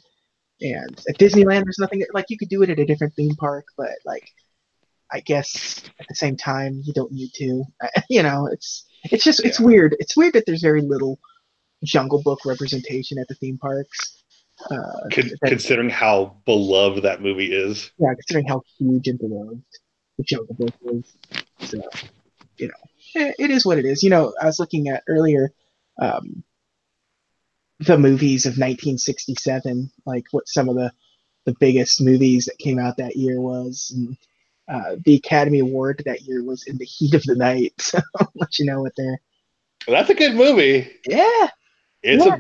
S1: And at Disneyland, there's nothing like you could do it at a different theme park, but like I guess at the same time you don't need to. It's
S2: Yeah.
S1: weird. It's weird that there's very little Jungle Book representation at the theme parks. That
S2: Considering how beloved that movie is.
S1: Yeah, considering how huge and beloved the Jungle Book is. So it is what it is. I was looking at earlier um, the movies of 1967, like what some of the biggest movies that came out that year was. And, the Academy Award that year was In the Heat of the Night. So I'll let you know what they're.
S2: That's a good movie.
S1: Yeah,
S2: It's
S1: yeah,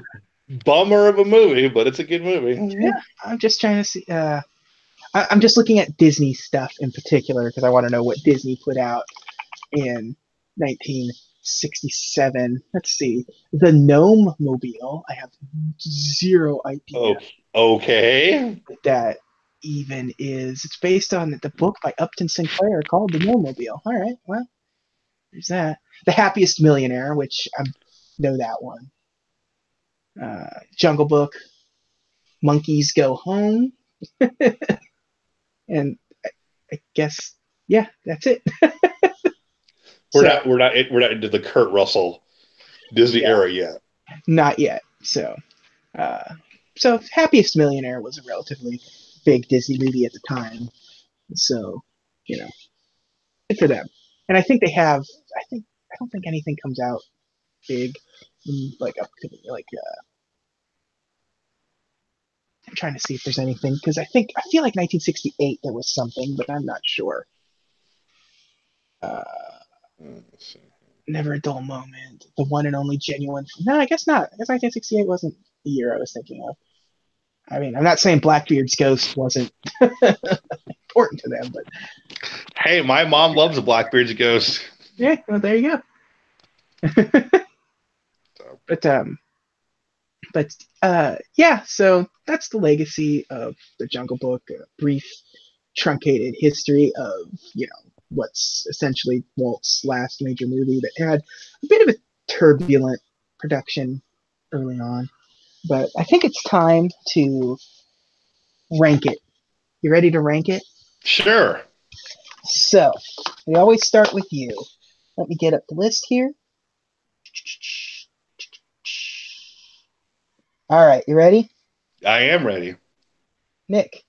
S2: a bummer of a movie, but it's a good
S1: yeah.
S2: movie.
S1: I'm just trying to see. I'm just looking at Disney stuff in particular because I want to know what Disney put out in 1967. Let's see. The Gnome Mobile. I have zero idea
S2: Oh, okay.
S1: what that even is. It's based on the book by Upton Sinclair called The Gnome Mobile. All right, well, there's that. The Happiest Millionaire, which I know that one. Jungle Book, Monkeys Go Home, and I guess yeah, that's it. So
S2: We're not into the Kurt Russell Disney
S1: yeah,
S2: era yet.
S1: not yet. Uh, so Happiest Millionaire was a relatively big Disney movie at the time. So you know, good for them. And I think they have. I don't think anything comes out big, like up to like. I'm trying to see if there's anything because I feel like 1968 there was something, but I'm not sure. Uh,
S2: Let's see.
S1: Never a dull moment. The one and only genuine. No, I guess not. I guess 1968 wasn't the year I was thinking of. I mean, I'm not saying Blackbeard's ghost wasn't important to them, but
S2: Hey, my mom loves the Blackbeard's Ghost.
S1: yeah, well, there you go.
S2: So,
S1: but yeah, so that's the legacy of the Jungle Book. A brief, truncated history of what's essentially Walt's last major movie that had a bit of a turbulent production early on. But I think it's time to rank it. You ready to rank it?
S2: sure.
S1: So we always start with you. Let me get up the list here. All right, you ready?
S2: I am ready.
S1: Nick,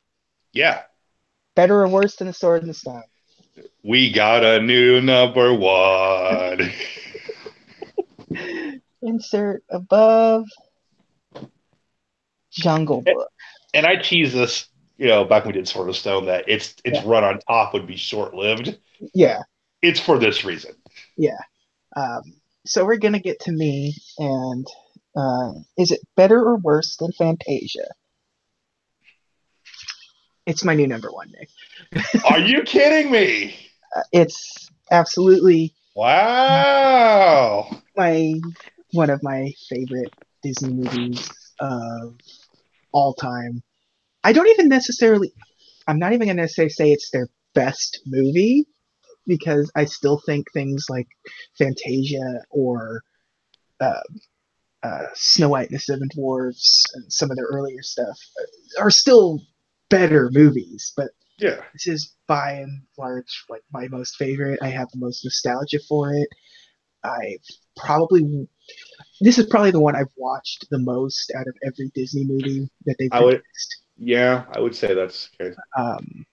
S2: Yeah.
S1: better or worse than the Sword and the Stone?
S2: We got a new number one.
S1: Insert above Jungle Book.
S2: And I tease this, back when we did Sword of Stone, that its
S1: Yeah,
S2: run on top would be short lived.
S1: yeah,
S2: It's for this reason.
S1: yeah. Um, so we're gonna get to me, and is it better or worse than Fantasia? It's my new number one, Nick.
S2: Are you kidding me?
S1: It's absolutely
S2: Wow.
S1: my one of my favorite Disney movies of all time. I don't even necessarily. I'm not even going to say it's their best movie because I still think things like Fantasia or uh, Snow White and the Seven Dwarfs and some of their earlier stuff are still better movies. But
S2: Yeah.
S1: this is by and large like my most favorite. I have the most nostalgia for it. I've probably this is probably the one I've watched the most out of every Disney movie that they've
S2: I would,
S1: produced.
S2: yeah, I would say that's okay.
S1: Um,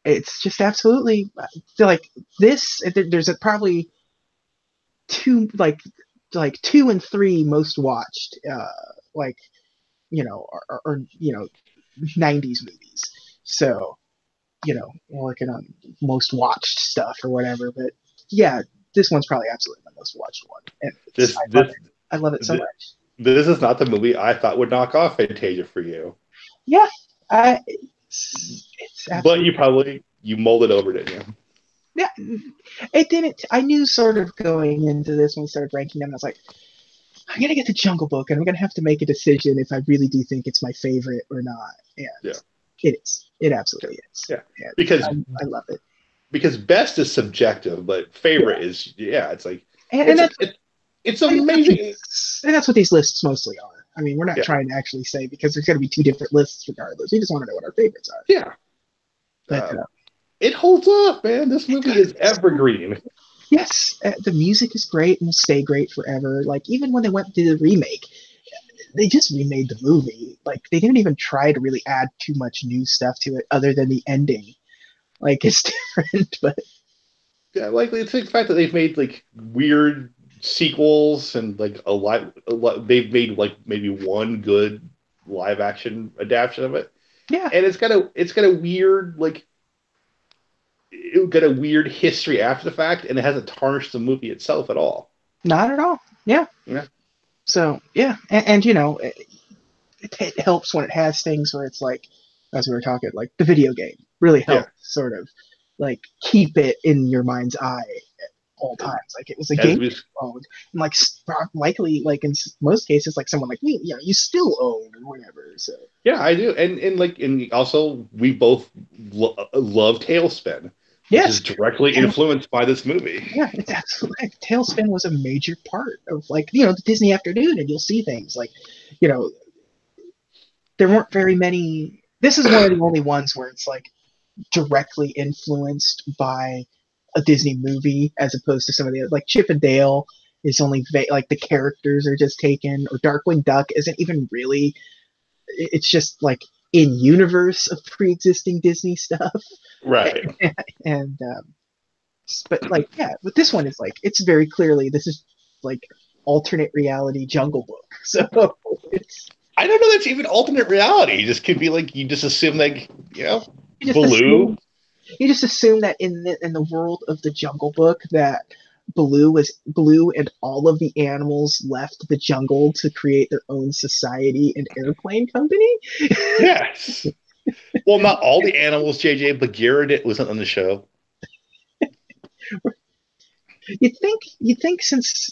S1: it's just absolutely I feel like this. There's probably two like two and three most watched like or 90s movies. So we're working on most watched stuff or whatever. But yeah, this one's probably absolutely my most watched one, and
S2: This
S1: I love
S2: this
S1: it. I love it so
S2: this,
S1: much.
S2: this is not the movie I thought would knock off Fantasia for you,
S1: Yeah, it's
S2: but
S1: absolutely
S2: you molded over, didn't you?
S1: yeah. It didn't. I knew sort of going into this when we started ranking them. I was like, I'm gonna get the Jungle Book, and I'm gonna have to make a decision if I really do think it's my favorite or not. And
S2: Yeah,
S1: it is. It
S2: yeah,
S1: absolutely is.
S2: yeah.
S1: And
S2: Because
S1: I love it.
S2: best is subjective, but
S1: Yeah,
S2: favorite is yeah. It's like
S1: and
S2: it's
S1: that's
S2: it, it's
S1: and that's,
S2: amazing.
S1: and that's what these lists mostly are. I mean, we're not
S2: Yeah,
S1: trying to actually say because there's going to be two different lists regardless. We just want to know what our favorites are.
S2: yeah.
S1: But
S2: It holds up, man. This
S1: it
S2: movie is
S1: does.
S2: evergreen.
S1: Yes, the music is great and will stay great forever. Like even when they went to the remake, they just remade the movie. Like they didn't even try to really add too much new stuff to it other than the ending. Like it's different, but
S2: Yeah, like it's the fact that they've made like weird sequels and like they've made like maybe one good live action adaptation of it,
S1: yeah,
S2: and it's got a weird like it got a weird history after the fact, and it hasn't tarnished the movie itself at all.
S1: not at all. Yeah.
S2: Yeah,
S1: So yeah, and it helps when it has things where it's like, as we were talking, like the video game really
S2: yeah.
S1: helps sort of like keep it in your mind's eye at all times. Like it was a
S2: As
S1: game
S2: we
S1: you owned, and like likely, like in most cases, like someone like me, you still own or whatever. So
S2: Yeah, I do, and also we both love Tailspin, which is
S1: yes,
S2: directly
S1: Tail,
S2: influenced by this movie.
S1: yeah, it's absolutely Tailspin was a major part of like the Disney afternoon, and you'll see things like you know there weren't very many. This is one of the only ones where it's like directly influenced by a Disney movie as opposed to some of the other, like Chip and Dale is only like the characters are just taken, or Darkwing Duck isn't even really. It's just like in universe of pre-existing Disney stuff,
S2: Right.
S1: and but like yeah, but this one is like it's very clearly this is like alternate reality Jungle Book, so it's
S2: I don't know that's even alternate reality. You just could be like you just assume like
S1: you just
S2: Baloo.
S1: assume you just assume that in the world of the Jungle Book that Blue and all of the animals left the jungle to create their own society and airplane company.
S2: Yes. Well, not all the animals, JJ, but Garrett was on the show.
S1: You'd think since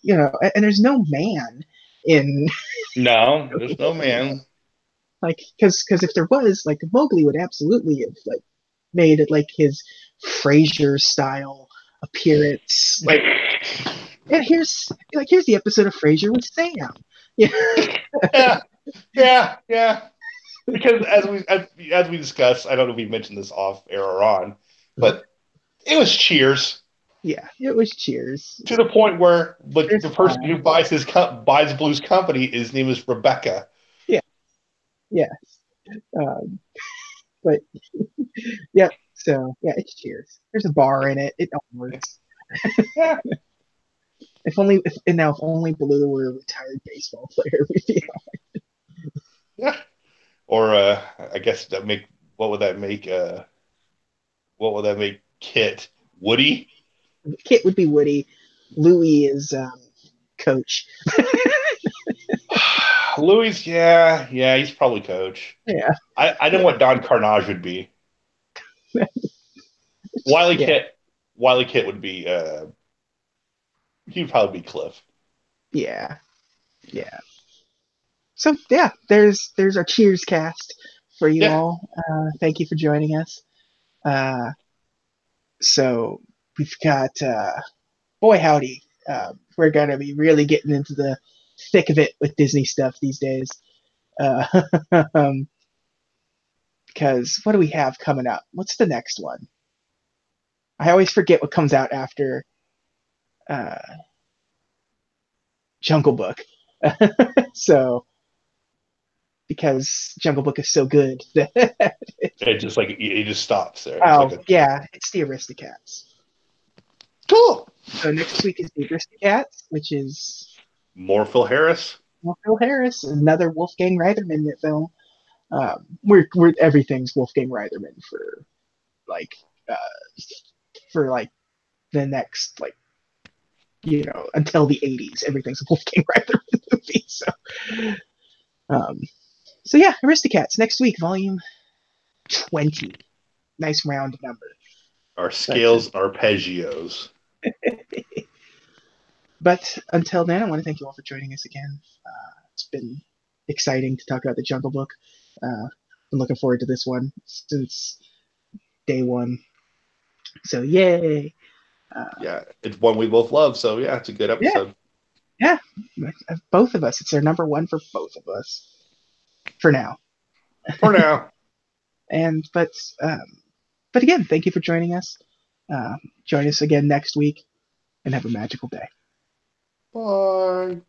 S1: and there's no man in
S2: No, there's no man.
S1: like because if there was like Mowgli would absolutely have like made it like his Frasier style appearance like and here's the episode of Frasier with Sam. Yeah.
S2: Yeah, yeah. Because as we discussed, I don't know if we mentioned this off air or on, but it was Cheers
S1: Yeah, it was Cheers.
S2: to the point where like
S1: There's
S2: the person who buys Blue's company, his name is Rebecca.
S1: yeah, yeah. Um, but yeah, so yeah, it's Cheers. There's a bar in it. It all works.
S2: Yeah,
S1: If only Blue were a retired baseball player, we'd be
S2: yeah. Or I guess that make what would that make? What would that make Kit? Woody?
S1: Kit would be Woody. Louie is Coach.
S2: Louis, yeah, he's probably coach.
S1: Yeah,
S2: I know
S1: yeah,
S2: what Don Carnage would be. Wiley
S1: yeah,
S2: Kit, Wiley Kit would be. He'd probably be Cliff.
S1: yeah, yeah. So yeah, there's our cheers cast for you
S2: Yeah,
S1: all. Thank you for joining us. Uh, so we've got boy howdy, we're gonna be really getting into the thick of it with Disney stuff these days. Uh, um, because what do we have coming up? What's the next one? I always forget what comes out after uh, Jungle Book. So because Jungle Book is so good that
S2: it just like it just stops there. It's like
S1: oh
S2: a
S1: yeah, it's the Aristocats.
S2: cool.
S1: So next week is the Aristocats, which is
S2: More Phil Harris.
S1: Phil Harris, another Wolfgang Reitherman film. We're everything's Wolfgang Reitherman like uh, for like the next like until the 80s. Everything's a Wolfgang Reitherman movie. Um, so yeah, Aristocats next week, volume 20. Nice round number.
S2: Our
S1: But
S2: scales arpeggios.
S1: but until then, I want to thank you all for joining us again. It's been exciting to talk about the Jungle Book. I'm looking forward to this one since day one. So yay! Uh,
S2: Yeah, it's one we both love. So yeah, it's a good
S1: yeah,
S2: episode
S1: yeah. Both of us. It's our number one for both of us for now.
S2: for now.
S1: And but again, thank you for joining us. Uh, Join us again next week and have a magical day.
S2: Bye.